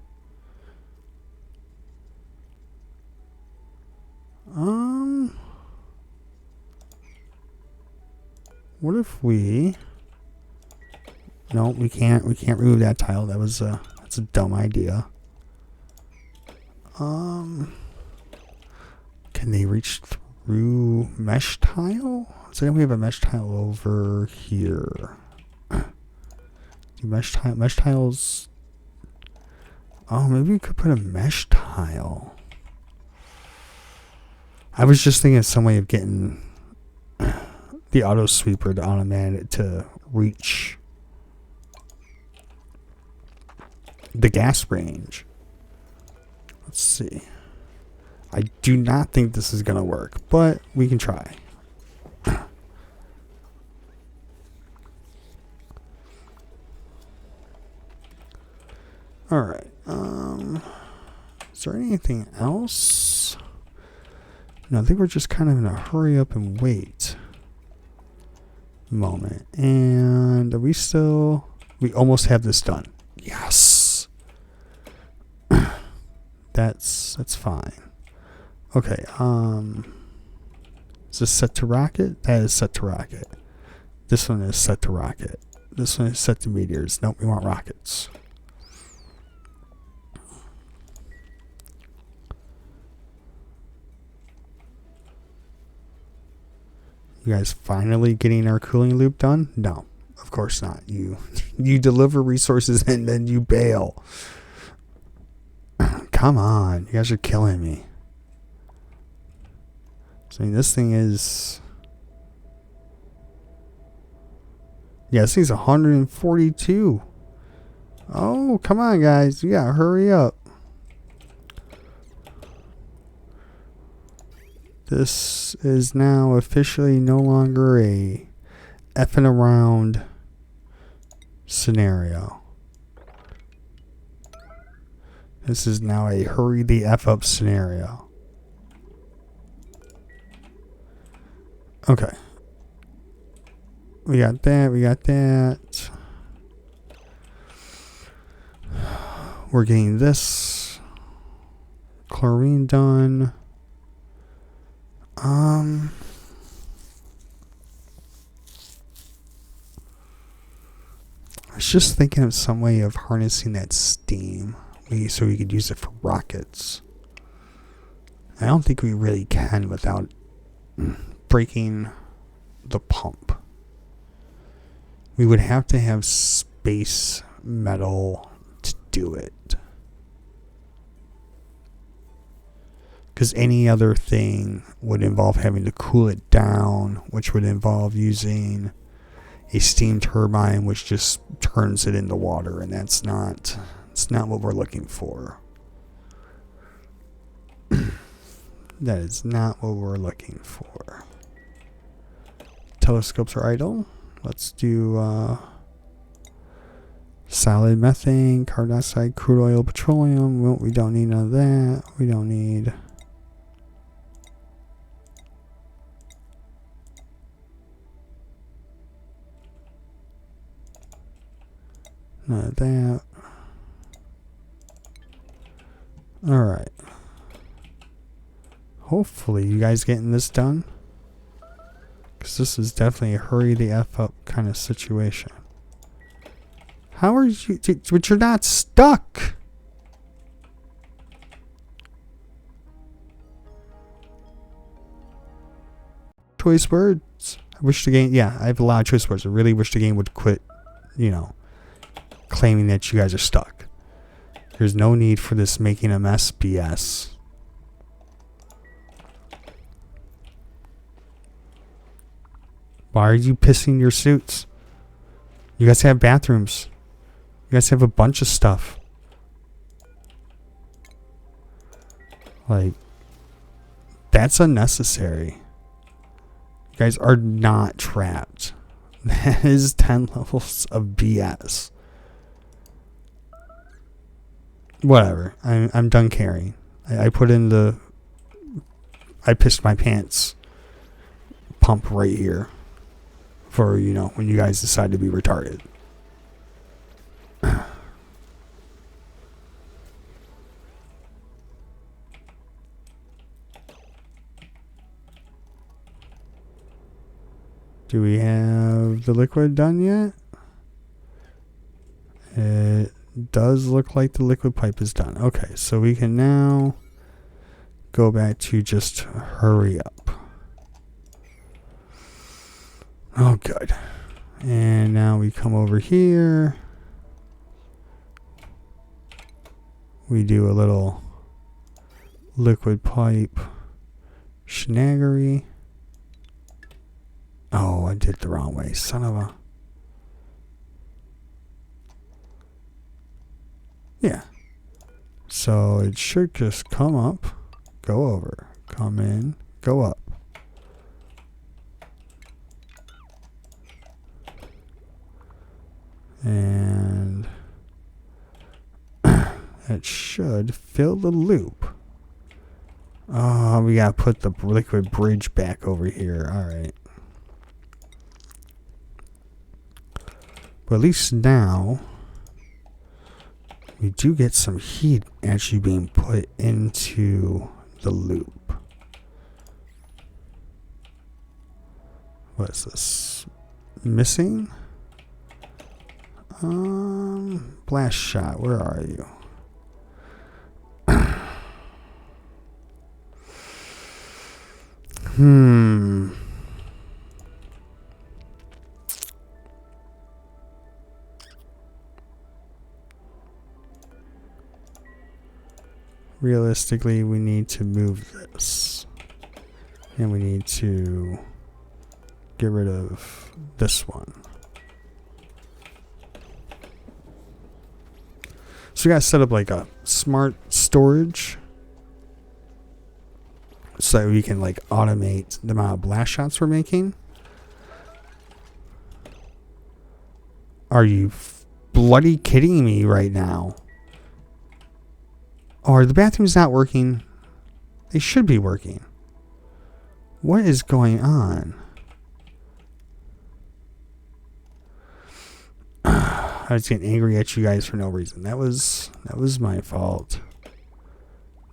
What if we... No, we can't remove that tile. That's a dumb idea. Can they reach through mesh tile? So then we have a mesh tile over here. Mesh tiles. Oh, maybe we could put a mesh tile. I was just thinking of some way of getting the auto sweeper to automatic to reach the gas range. Let's see. I do not think this is going to work, but we can try. All right. Is there anything else? No, I think we're just kind of in a hurry up and wait moment. And are we still... We almost have this done. Yes. That's fine. Okay. Is this set to rocket? That is set to rocket. This one is set to rocket. This one is set to meteors. Nope, we want rockets. You guys finally getting our cooling loop done? No, of course not. You deliver resources and then you bail. Come on, you guys are killing me. So, I mean, this thing is... Yeah, this thing's 142. Oh, come on, guys. You gotta hurry up. This is now officially no longer a effing around scenario. This is now a hurry the F up scenario. Okay. We got that. We got that. We're getting this chlorine done. I was just thinking of some way of harnessing that steam so we could use it for rockets. I don't think we really can without breaking the pump. We would have to have space metal to do it. Because any other thing would involve having to cool it down, which would involve using a steam turbine, which just turns it into water, and that's not what we're looking for. That is not what we're looking for. Telescopes are idle. Let's do Solid methane, carbon dioxide, crude oil, petroleum. Well, we don't need none of that. We don't need... none of that. Alright. Hopefully you guys getting this done. Because this is definitely a hurry the F up kind of situation. How are you... But you're not stuck! Choice words. I wish the game... Yeah, I have a lot of choice words. I really wish the game would quit, you know, claiming that you guys are stuck. There's no need for this making a mess BS. Why are you pissing your suits? You guys have bathrooms. You guys have a bunch of stuff. Like, that's unnecessary. You guys are not trapped. That is 10 levels of BS. Whatever. I'm done caring. I put in the... I pissed my pants pump right here. For, you know, when you guys decide to be retarded. Do we have the liquid done yet? It does look like the liquid pipe is done. Okay, so we can now go back to just hurry up. Oh, good. And now we come over here. We do a little liquid pipe snaggery. Oh, I did it the wrong way. Son of a... Yeah. So it should just come up, go over, come in, go up. And it should fill the loop. Oh, we gotta put the liquid bridge back over here. Alright. But at least now we do get some heat actually being put into the loop. What is this? Missing? Blast shot, where are you? Realistically, we need to move this. And we need to get rid of this one. So we gotta set up like a smart storage so we can like automate the amount of blast shots we're making. Are you bloody kidding me right now? Or the bathroom's not working? They should be working. What is going on? I was getting angry at you guys for no reason. That was my fault.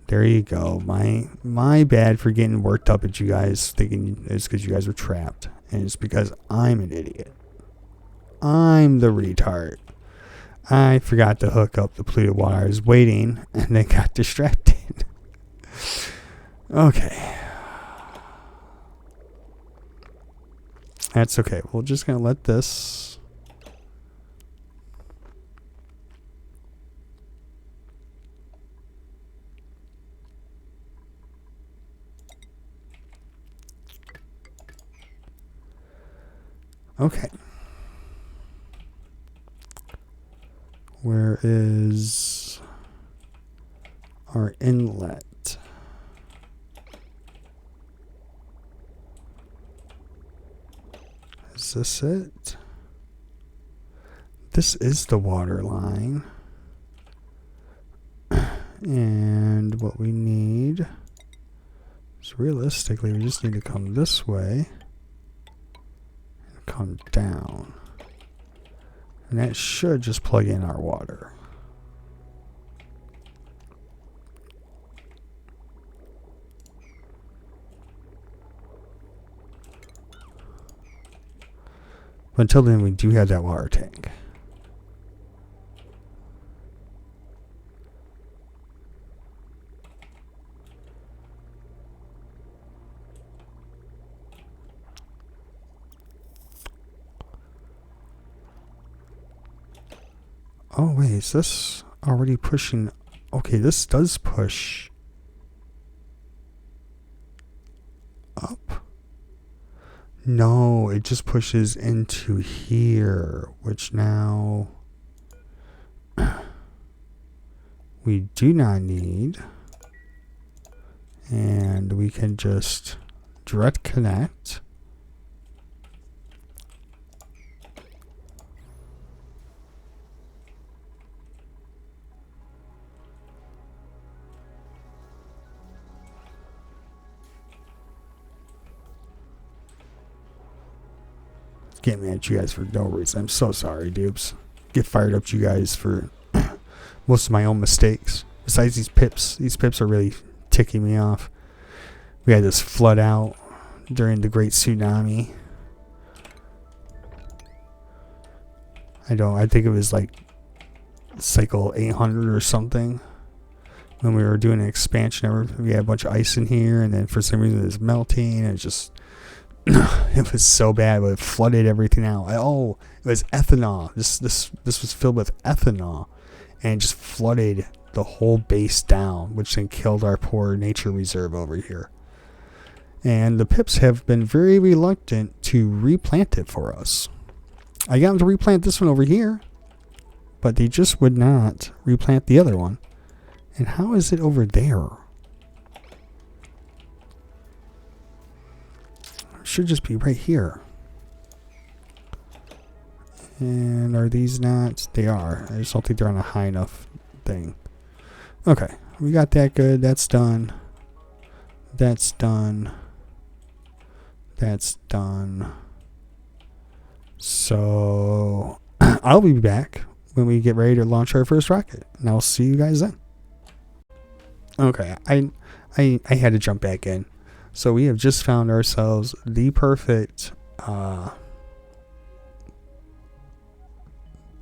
There you go. My bad for getting worked up at you guys, thinking it's because you guys were trapped, and it's because I'm an idiot. I'm the retard. I forgot to hook up the polluted water. I was waiting, and then got distracted. Okay. That's okay. We're just gonna let this. Okay. Where is our inlet? Is this it? this is the water line. And what we need is realistically, we just need to come this way and come down. And that should just plug in our water. But until then, we do have that water tank. Oh, wait, is this already pushing? Okay, this does push up. No, it just pushes into here, which now we do not need. And we can just direct connect. Get mad at you guys for no reason. I'm so sorry, dupes. Get fired up to you guys for most of my own mistakes. Besides these pips. These pips are really ticking me off. We had this flood out during the Great Tsunami. I think it was like cycle 800 or something. When we were doing an expansion, we had a bunch of ice in here, and then for some reason it was melting, and it just... it was so bad, but it flooded everything out. Oh, it was ethanol. This was filled with ethanol, and it just flooded the whole base down, which then killed our poor nature reserve over here. And the pips have been very reluctant to replant it for us. I got them to replant this one over here, but they just would not replant the other one. And how is it over there? Should just be right here. And are these not? They are. I just don't think they're on a high enough thing. Okay, we got that good. That's done. That's done. That's done. So I'll be back when we get ready to launch our first rocket, and I'll see you guys then. Okay, I had to jump back in. So we have just found ourselves the perfect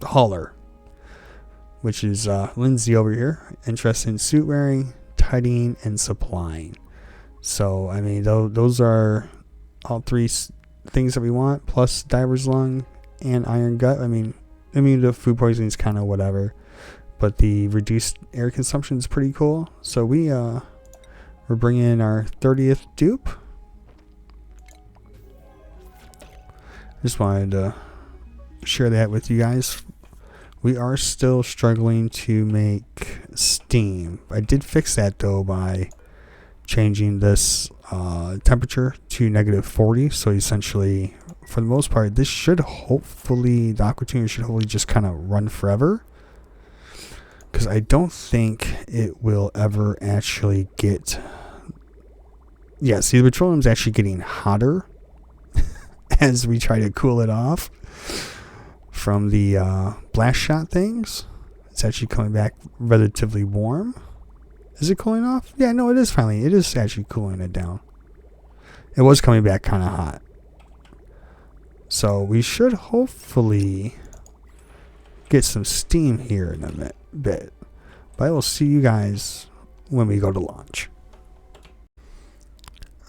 hauler, which is Lindsay over here, interested in suit wearing, tidying, and supplying. So, I mean, those are all three things that we want, plus diver's lung and iron gut. I mean, to food poisoning is kind of whatever, but the reduced air consumption is pretty cool. So we're bringing in our 30th dupe. Just wanted to share that with you guys. We are still struggling to make steam. I did fix that though by changing this temperature to -40. So essentially, for the most part, this should hopefully, the aqua tuner should hopefully just kind of run forever. Because I don't think it will ever actually get... Yeah, see, the petroleum's actually getting hotter as we try to cool it off from the blast shot things. It's actually coming back relatively warm. Is it cooling off? Yeah, no, it is finally. It is actually cooling it down. It was coming back kind of hot. So we should hopefully get some steam here in a bit. But I will see you guys when we go to launch.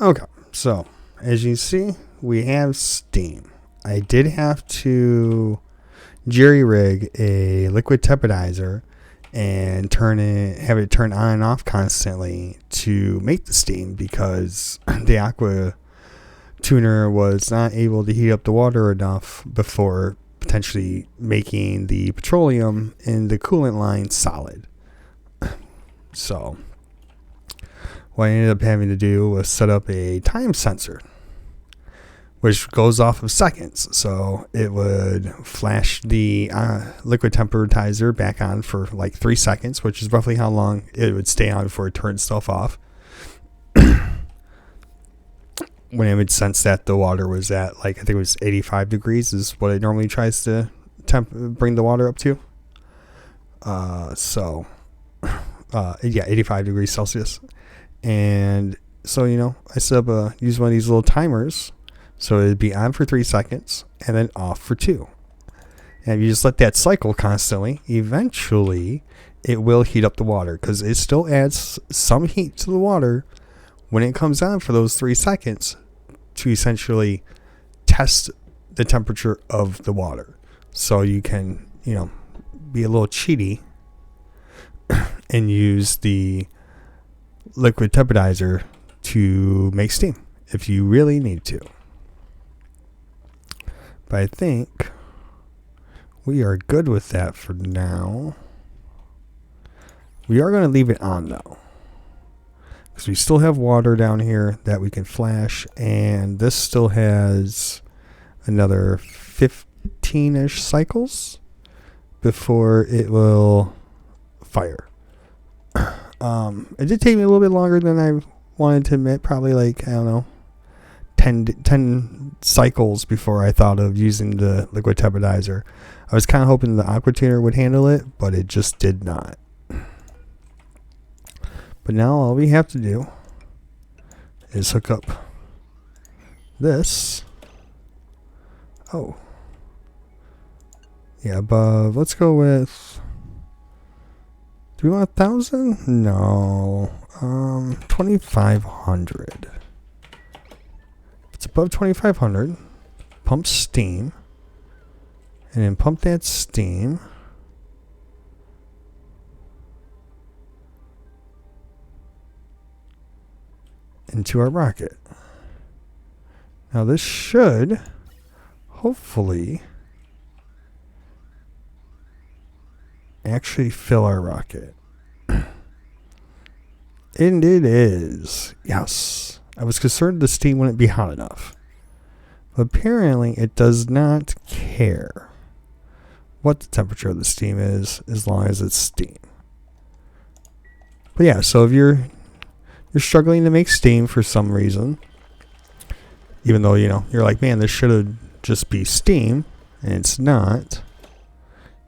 Okay, so as you see, we have steam. I did have to jerry-rig a liquid tepidizer and have it turn on and off constantly to make the steam, because the aqua tuner was not able to heat up the water enough before potentially making the petroleum in the coolant line solid. So what I ended up having to do was set up a time sensor, which goes off of seconds. So it would flash the liquid temperature back on for like 3 seconds, which is roughly how long it would stay on before it turned itself off. When it would sense that the water was at, like, I think it was 85 degrees is what it normally tries to bring the water up to. Yeah, 85 degrees Celsius. And so, I set up use one of these little timers. So it'd be on for 3 seconds and then off for 2. And if you just let that cycle constantly, eventually it will heat up the water, because it still adds some heat to the water when it comes on for those 3 seconds to essentially test the temperature of the water. So you can, be a little cheaty and use the liquid temperature to make steam if you really need to. But I think we are good with that for now. We are going to leave it on though, because we still have water down here that we can flash, and this still has another 15-ish cycles before it will fire. It did take me a little bit longer than I wanted to admit, probably like, I don't know, 10 cycles before I thought of using the liquid temperature. I was kind of hoping the aqua tuner would handle it, but it just did not. But now all we have to do is hook up this. Oh. Yeah, above. Let's go with... Do we want 1,000? No. 2,500. If it's above 2,500, pump steam. And then pump that steam into our rocket. Now this should hopefully actually fill our rocket. And it is. Yes. I was concerned the steam wouldn't be hot enough. But apparently it does not care what the temperature of the steam is, as long as it's steam. But yeah, so if you're struggling to make steam for some reason, even though, you're like, man, this should have just be steam, and it's not.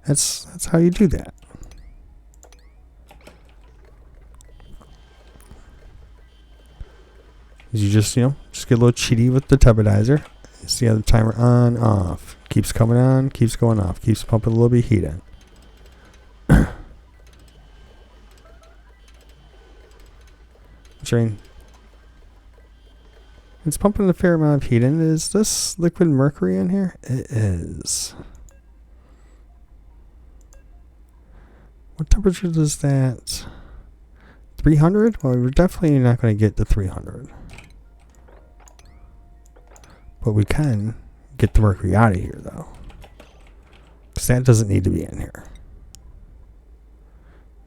That's how you do that. You just get a little cheaty with the temperature. You see how the timer on, off. Keeps coming on, keeps going off. Keeps pumping a little bit of heat in. Drain. It's pumping a fair amount of heat in. Is this liquid mercury in here? It is. What temperature does that? 300? Well, we're definitely not going to get to 300. But we can get the mercury out of here, though. Because that doesn't need to be in here.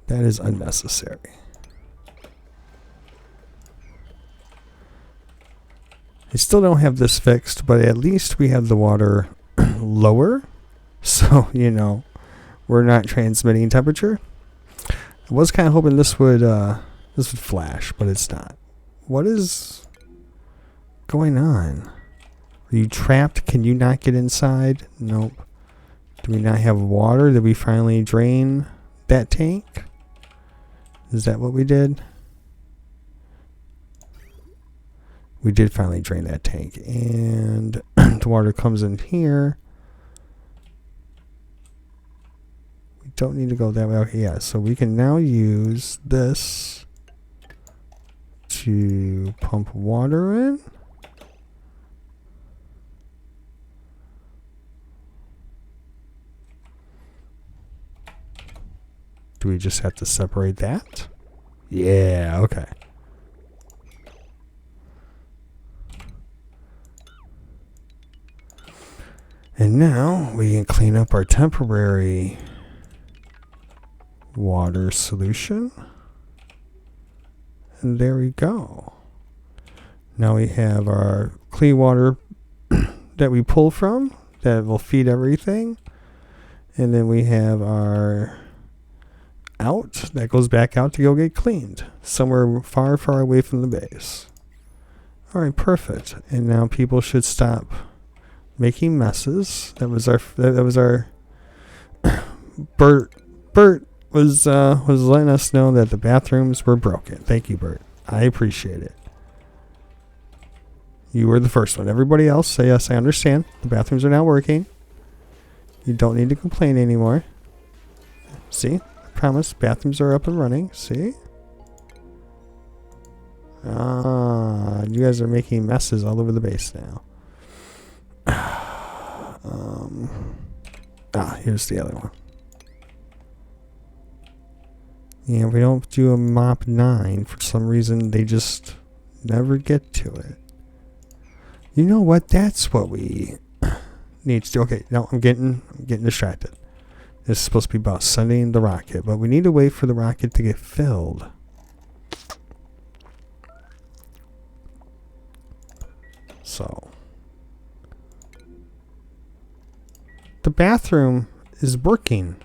That is unnecessary. I still don't have this fixed, but at least we have the water lower. So, we're not transmitting temperature. I was kind of hoping this would flash, but it's not. What is going on? Are you trapped? Can you not get inside? Nope. Do we not have water? Did we finally drain that tank? Is that what we did? We did finally drain that tank. And the water comes in here. We don't need to go that way. Okay, yeah, so we can now use this to pump water in. Do we just have to separate that? Yeah, okay. And now we can clean up our temporary water solution. And there we go. Now we have our clean water that we pull from that will feed everything. And then we have our out that goes back out to go get cleaned somewhere far, far away from the base. All right, perfect. And now people should stop making messes. That was our Bert was letting us know that the bathrooms were broken. Thank you, Bert. I appreciate it. You were the first one. Everybody else say yes, I understand. The bathrooms are now working. You don't need to complain anymore. See? I promise. Bathrooms are up and running. See? You guys are making messes all over the base now. Here's the other one. Yeah, we don't do a mop 9. For some reason, they just never get to it. You know what? That's what we need to do. Okay, now I'm getting distracted. This is supposed to be about sending the rocket, but we need to wait for the rocket to get filled. So the bathroom is working.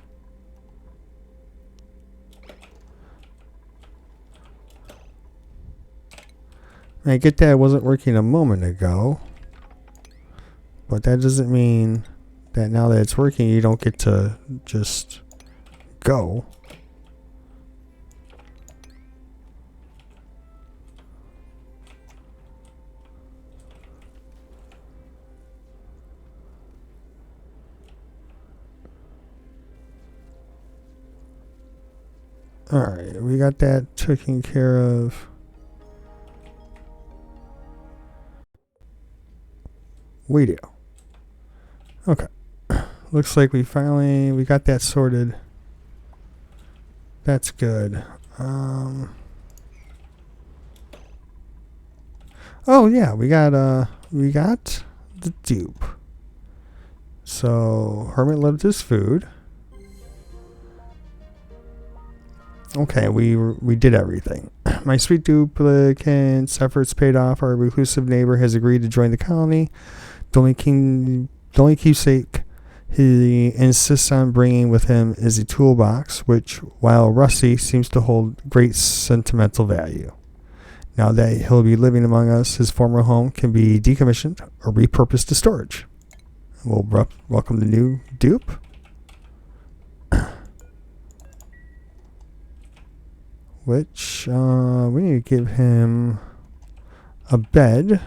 I get that it wasn't working a moment ago, but that doesn't mean that now that it's working, you don't get to just go. All right, we got that taken care of. We do. Okay. Looks like we got that sorted. That's good. Oh yeah, we got the dupe. So Hermit loved his food. Okay, we did everything. My sweet duplicant's efforts paid off. Our reclusive neighbor has agreed to join the colony. The only keepsake he insists on bringing with him is a toolbox, which, while rusty, seems to hold great sentimental value. Now that he'll be living among us, his former home can be decommissioned or repurposed to storage. We'll welcome the new dupe. Which, we need to give him a bed.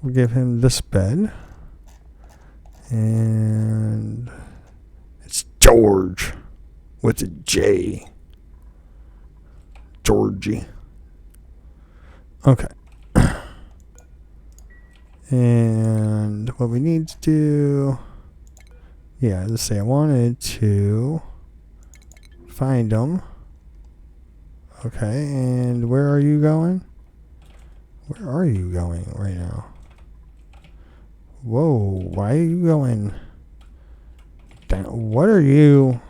We'll give him this bed. And it's George with a J. Georgie. Okay. And what we need to do, yeah, let's say I wanted to find them. Okay, and where are you going? Where are you going right now? Whoa, why are you going down? What are you?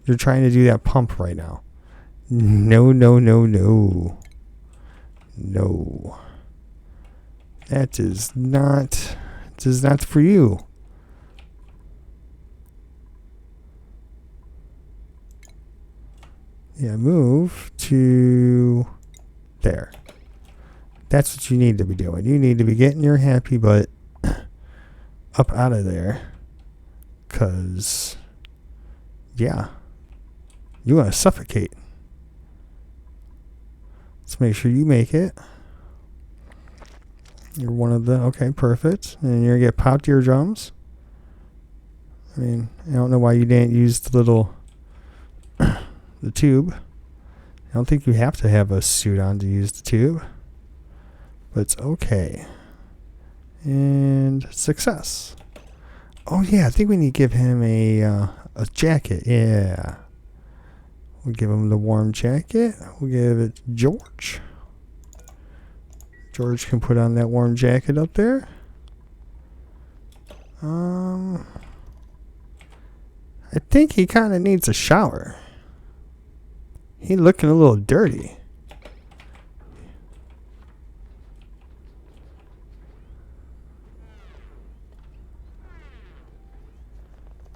You're trying to do that pump right now. No, no, no, no. No. That is not for you. Yeah, move to there. That's what you need to be doing. You need to be getting your happy butt up out of there. Because, yeah, you want to suffocate. Let's make sure you make it. You're one of the, okay, perfect. And you're going to get popped eardrums. I mean, I don't know why you didn't use the little, the tube. I don't think you have to have a suit on to use the tube. But it's okay. And success. Oh yeah, I think we need to give him a jacket. Yeah. We'll give him the warm jacket. We'll give it George. George can put on that warm jacket up there. I think he kind of needs a shower. He's looking a little dirty.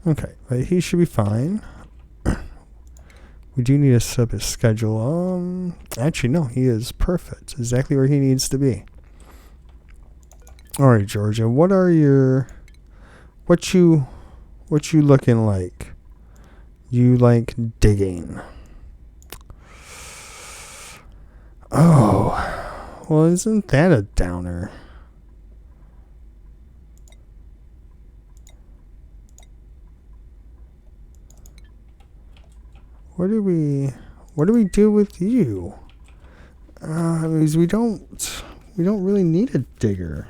Okay, but he should be fine. We do need to set up his schedule. Actually, no, he is perfect. Exactly where he needs to be. All right, Georgia, what you looking like? You like digging? Oh, well, isn't that a downer? What do we do with you? Because we don't really need a digger.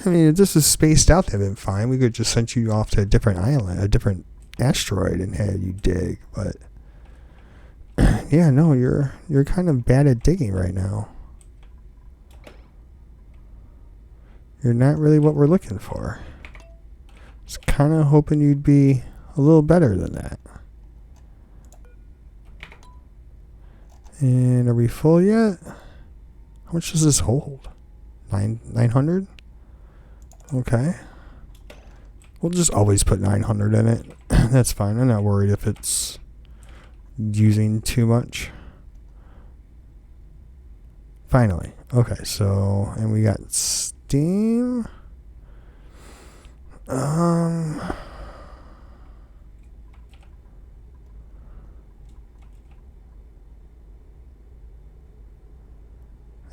I mean, if this is spaced out, that'd been fine. We could just send you off to a different island, a different asteroid, and have you dig. But yeah, no, you're kind of bad at digging right now. You're not really what we're looking for. Just kind of hoping you'd be a little better than that. And are we full yet? How much does this hold? 900? Okay. We'll just always put 900 in it. That's fine. I'm not worried if it's using too much. Finally. Okay, so, and we got steam.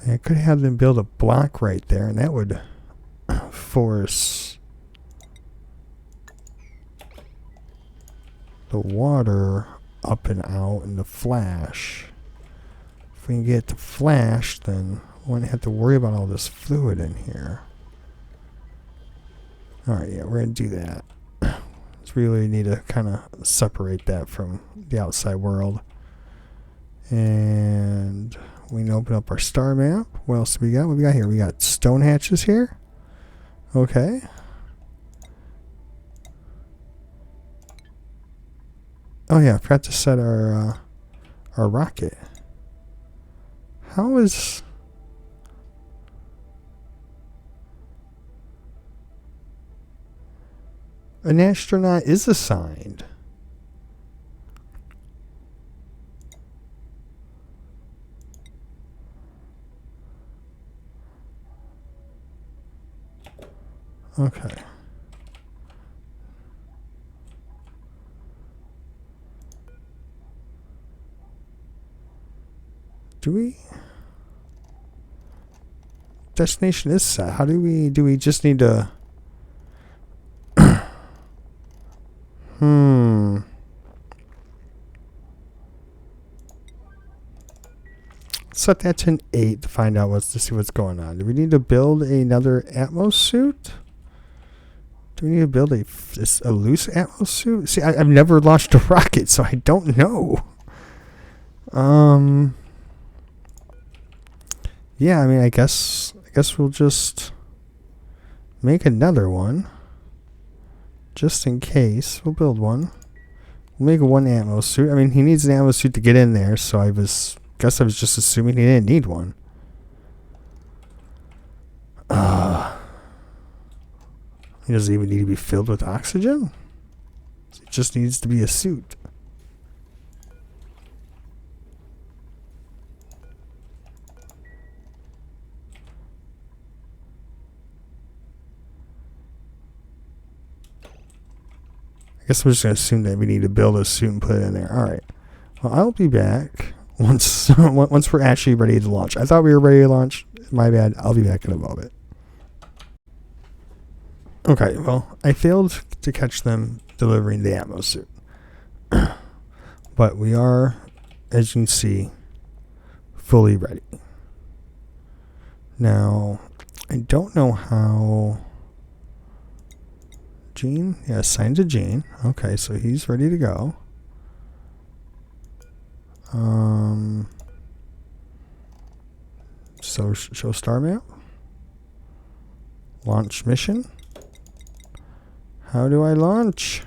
I could have them build a block right there, and that would force the water up and out in the flash. If we can get it to flash, then we wouldn't have to worry about all this fluid in here. Alright, yeah, we're going to do that. We really need to kind of separate that from the outside world. And we can open up our star map. What else do we got? What we got here? We got stone hatches here. Okay. Oh yeah, I forgot to set our rocket. How is... An astronaut is assigned. Okay. Do we? Destination is set. How do we just need to... Set that to an 8 to find out to see what's going on. Do we need to build another Atmos suit? Do we need to build a loose Atmos suit? See, I've never launched a rocket, so I don't know. Yeah, I mean, I guess we'll just make another one. Just in case. We'll build one. We'll make one Atmos suit. I mean, he needs an Atmos suit to get in there, so I was just assuming he didn't need one. He doesn't even need to be filled with oxygen. It just needs to be a suit. I guess we're just going to assume that we need to build a suit and put it in there. All right. Well, I'll be back once we're actually ready to launch. I thought we were ready to launch. My bad. I'll be back in a moment. Okay, well, I failed to catch them delivering the Atmos suit. But we are, as you can see, fully ready. Now, I don't know how... Gene? Yeah, assigned to Gene. Okay, so he's ready to go. So show star map. Launch mission. How do I launch?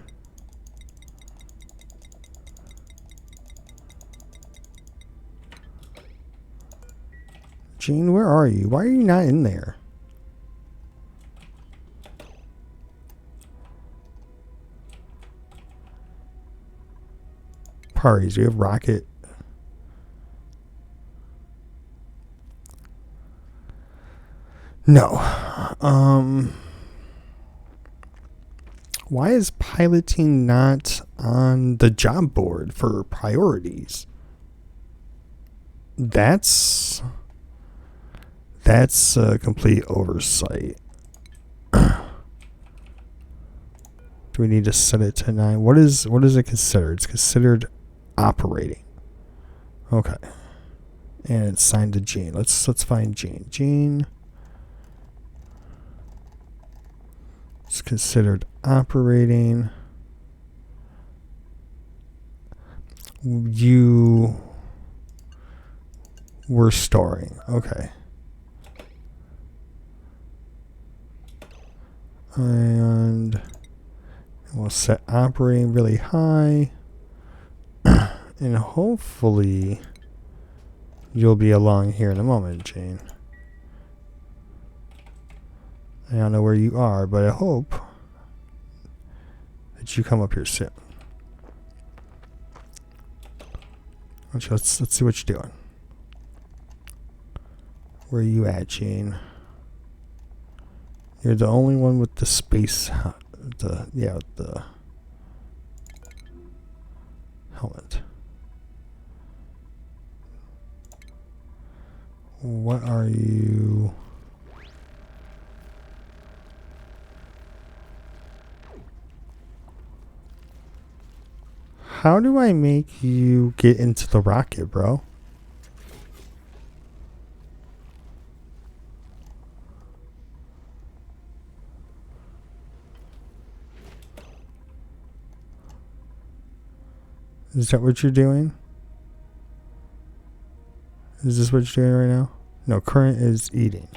Gene, where are you? Why are you not in there? priorities. We have rocket. No. Why is piloting not on the job board for priorities? That's a complete oversight. Do we need to set it to 9? What is it considered? It's considered operating. Okay. And it's signed to Gene. Let's find Gene. Gene. It's considered operating. You were storing. Okay. And we'll set operating really high. And hopefully you'll be along here in a moment, Jane. I don't know where you are, but I hope that you come up here soon. Let's see what you're doing. Where are you at, Gene? You're the only one with the space, the helmet. What are you? How do I make you get into the rocket, bro? Is that what you're doing? Is this what you're doing right now? No, current is eating.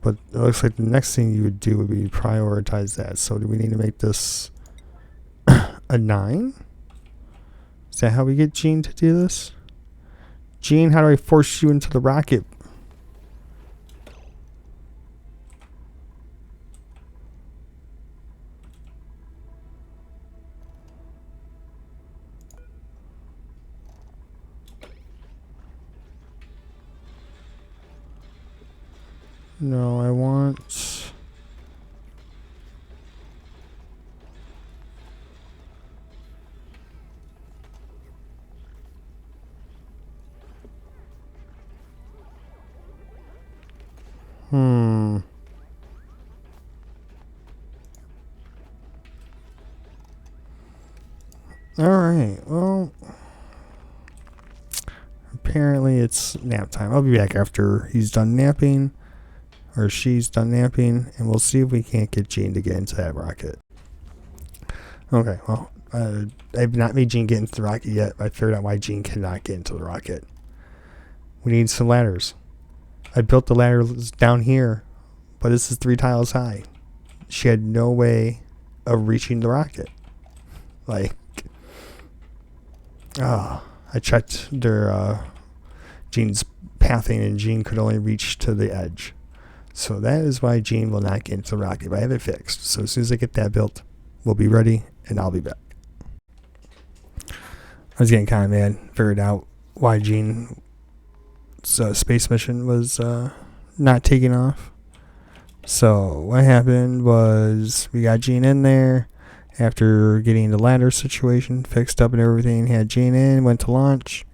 But it looks like the next thing you would do would be prioritize that. So do we need to make this a 9? Is that how we get Gene to do this? Gene, how do I force you into the rocket? No, I want... Alright, well... Apparently it's nap time. I'll be back after he's done napping. Or she's done napping. And we'll see if we can't get Gene to get into that rocket. Okay, well... I've not made Gene get into the rocket yet. I figured out why Gene cannot get into the rocket. We need some ladders. I built the ladders down here. But this is 3 tiles high. She had no way of reaching the rocket. Like... I checked their Gene's pathing, and Gene could only reach to the edge. So that is why Gene will not get into the rocket. But I have it fixed. So as soon as I get that built, we'll be ready, and I'll be back. I was getting kind of mad. Figured out why Gene's space mission was not taking off. So what happened was we got Gene in there. After getting the ladder situation fixed up and everything, had Gene in, went to launch,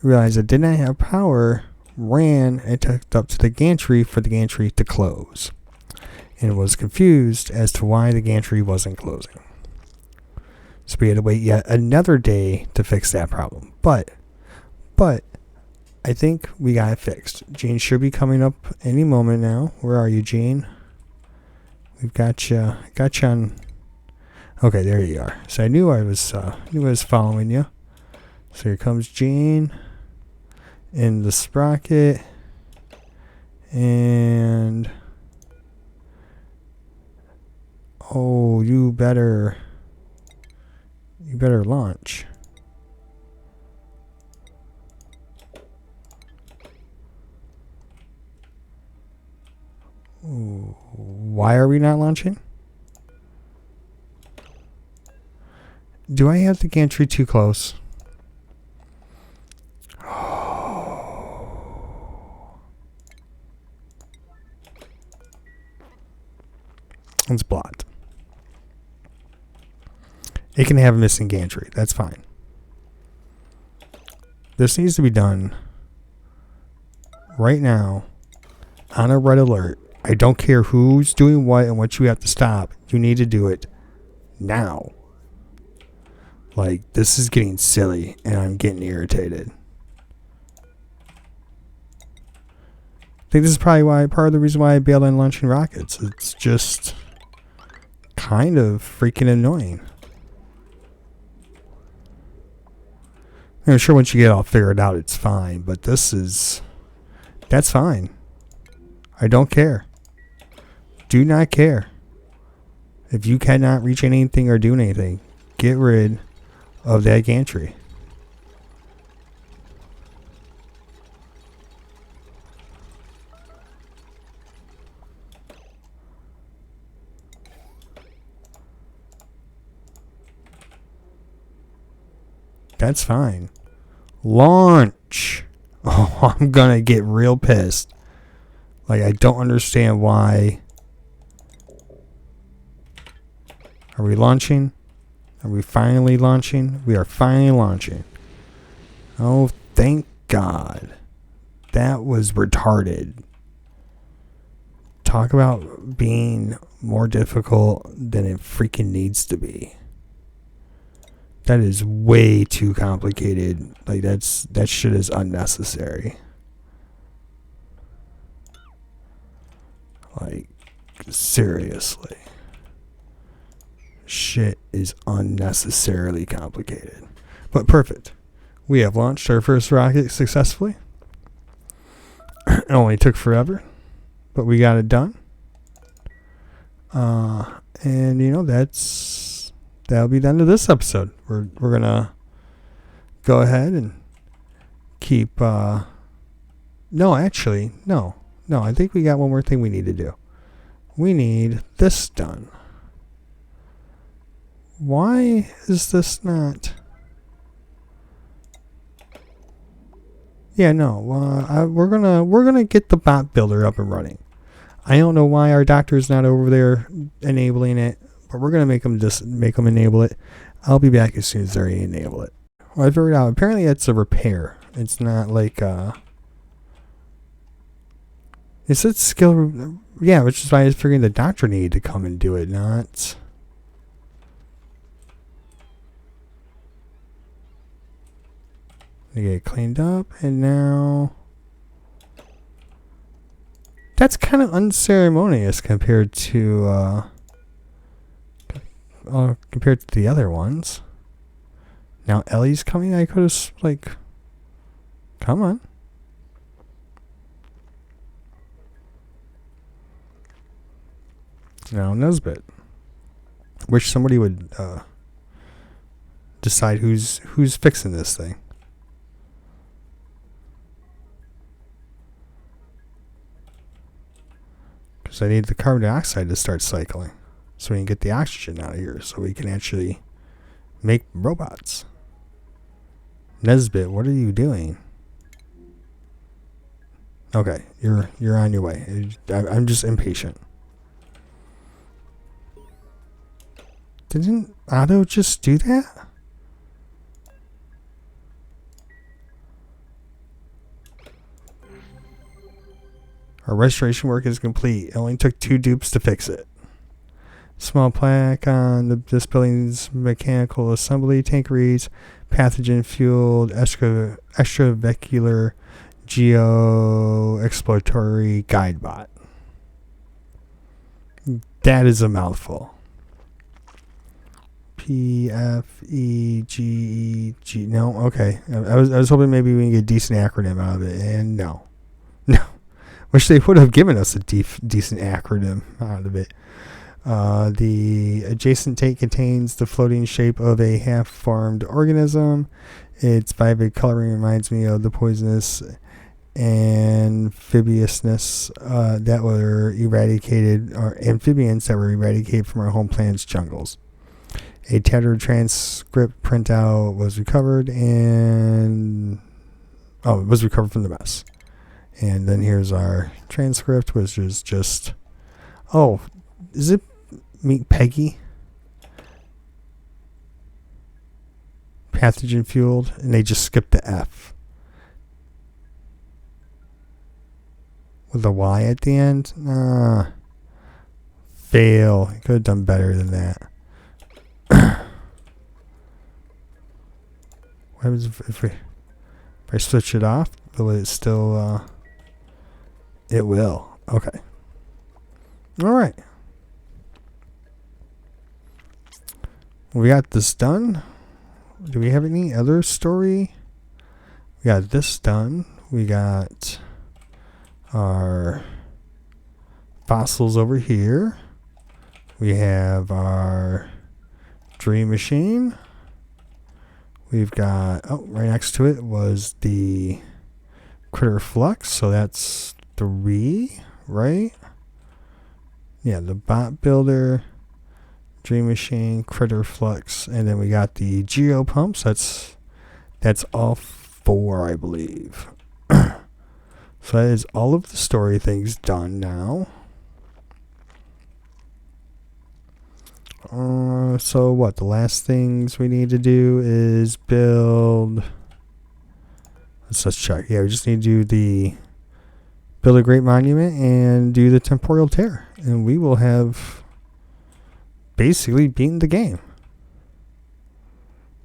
realized it did not have power, ran and took up to the gantry for the gantry to close, and was confused as to why the gantry wasn't closing. So we had to wait yet another day to fix that problem. But I think we got it fixed. Gene should be coming up any moment now. Where are you, Gene? We've got you on. Okay, there you are. So I knew I was following you. So here comes Gene in the sprocket, and oh, you better launch. Ooh, why are we not launching? Do I have the gantry too close? It's blocked. It can have a missing gantry. That's fine. This needs to be done right now on a red alert. I don't care who's doing what and what you have to stop. You need to do it now. Like, this is getting silly and I'm getting irritated. I think this is probably part of the reason why I bailed on launching rockets. It's just kind of freaking annoying. I'm sure once you get it all figured out, it's fine. But that's fine. I don't care. Do not care. If you cannot reach anything or do anything, get rid of that gantry. That's fine. Launch. Oh, I'm gonna get real pissed. Like, I don't understand why. Are we launching? Are we finally launching? We are finally launching. Oh, thank God. That was retarded. Talk about being more difficult than it freaking needs to be. That is way too complicated. Like, that shit is unnecessary. Like, seriously. Shit is unnecessarily complicated. But perfect. We have launched our first rocket successfully. It only took forever, but we got it done. And you know, that'll be the end of this episode. We're gonna go ahead and keep no, I think we got one more thing we need to do. We need this done. Why is this not? Yeah, no. We're gonna get the bot builder up and running. I don't know why our doctor's not over there enabling it, but we're gonna make them enable it. I'll be back as soon as they enable it. Well, I figured out. Apparently, it's a repair. It's not like Is it skill? Yeah, which is why I was figuring the doctor needed to come and do it, not. They get it cleaned up, and now that's kind of unceremonious compared to the other ones. Now Ellie's coming. I could have come on. Now Nesbit. Wish somebody would decide who's fixing this thing. Because I need the carbon dioxide to start cycling, so we can get the oxygen out of here, so we can actually make robots. Nesbit, what are you doing? Okay, you're on your way. I'm just impatient. Didn't Otto just do that? Our restoration work is complete. It only took 2 dupes to fix it. Small plaque on this building's mechanical assembly tank reads pathogen-fueled extravehicular geo-exploratory guide bot. That is a mouthful. PFEGEG. No, okay. I was hoping maybe we can get a decent acronym out of it, and no. Wish they would have given us a decent acronym out of it. The adjacent tank contains the floating shape of a half-formed organism. Its vivid coloring reminds me of the poisonous amphibiousness that were eradicated, or amphibians that were eradicated from our home planet's jungles. A tattered transcript printout was recovered and it was recovered from the mess. And then here's our transcript, which is just is it meet Peggy? Pathogen fueled, and they just skipped the F with a Y at the end. Fail. Could have done better than that. What happens if I switch it off? Will it still? It will. Okay. All right. We got this done. Do we have any other story? We got this done. We got our fossils over here. We have our dream machine. We've got, right next to it was the critter flux. So that's 3, right? Yeah, the bot builder, dream machine, critter flux, and then we got the geo pumps. That's all 4, I believe. So that is all of the story things done now. So what? The last things we need to do is build. Let's check. Yeah, we just need to do build a great monument and do the temporal tear, and we will have basically beaten the game.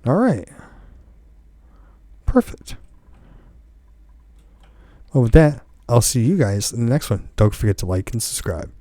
All right. Perfect. Well, with that, I'll see you guys in the next one. Don't forget to like and subscribe.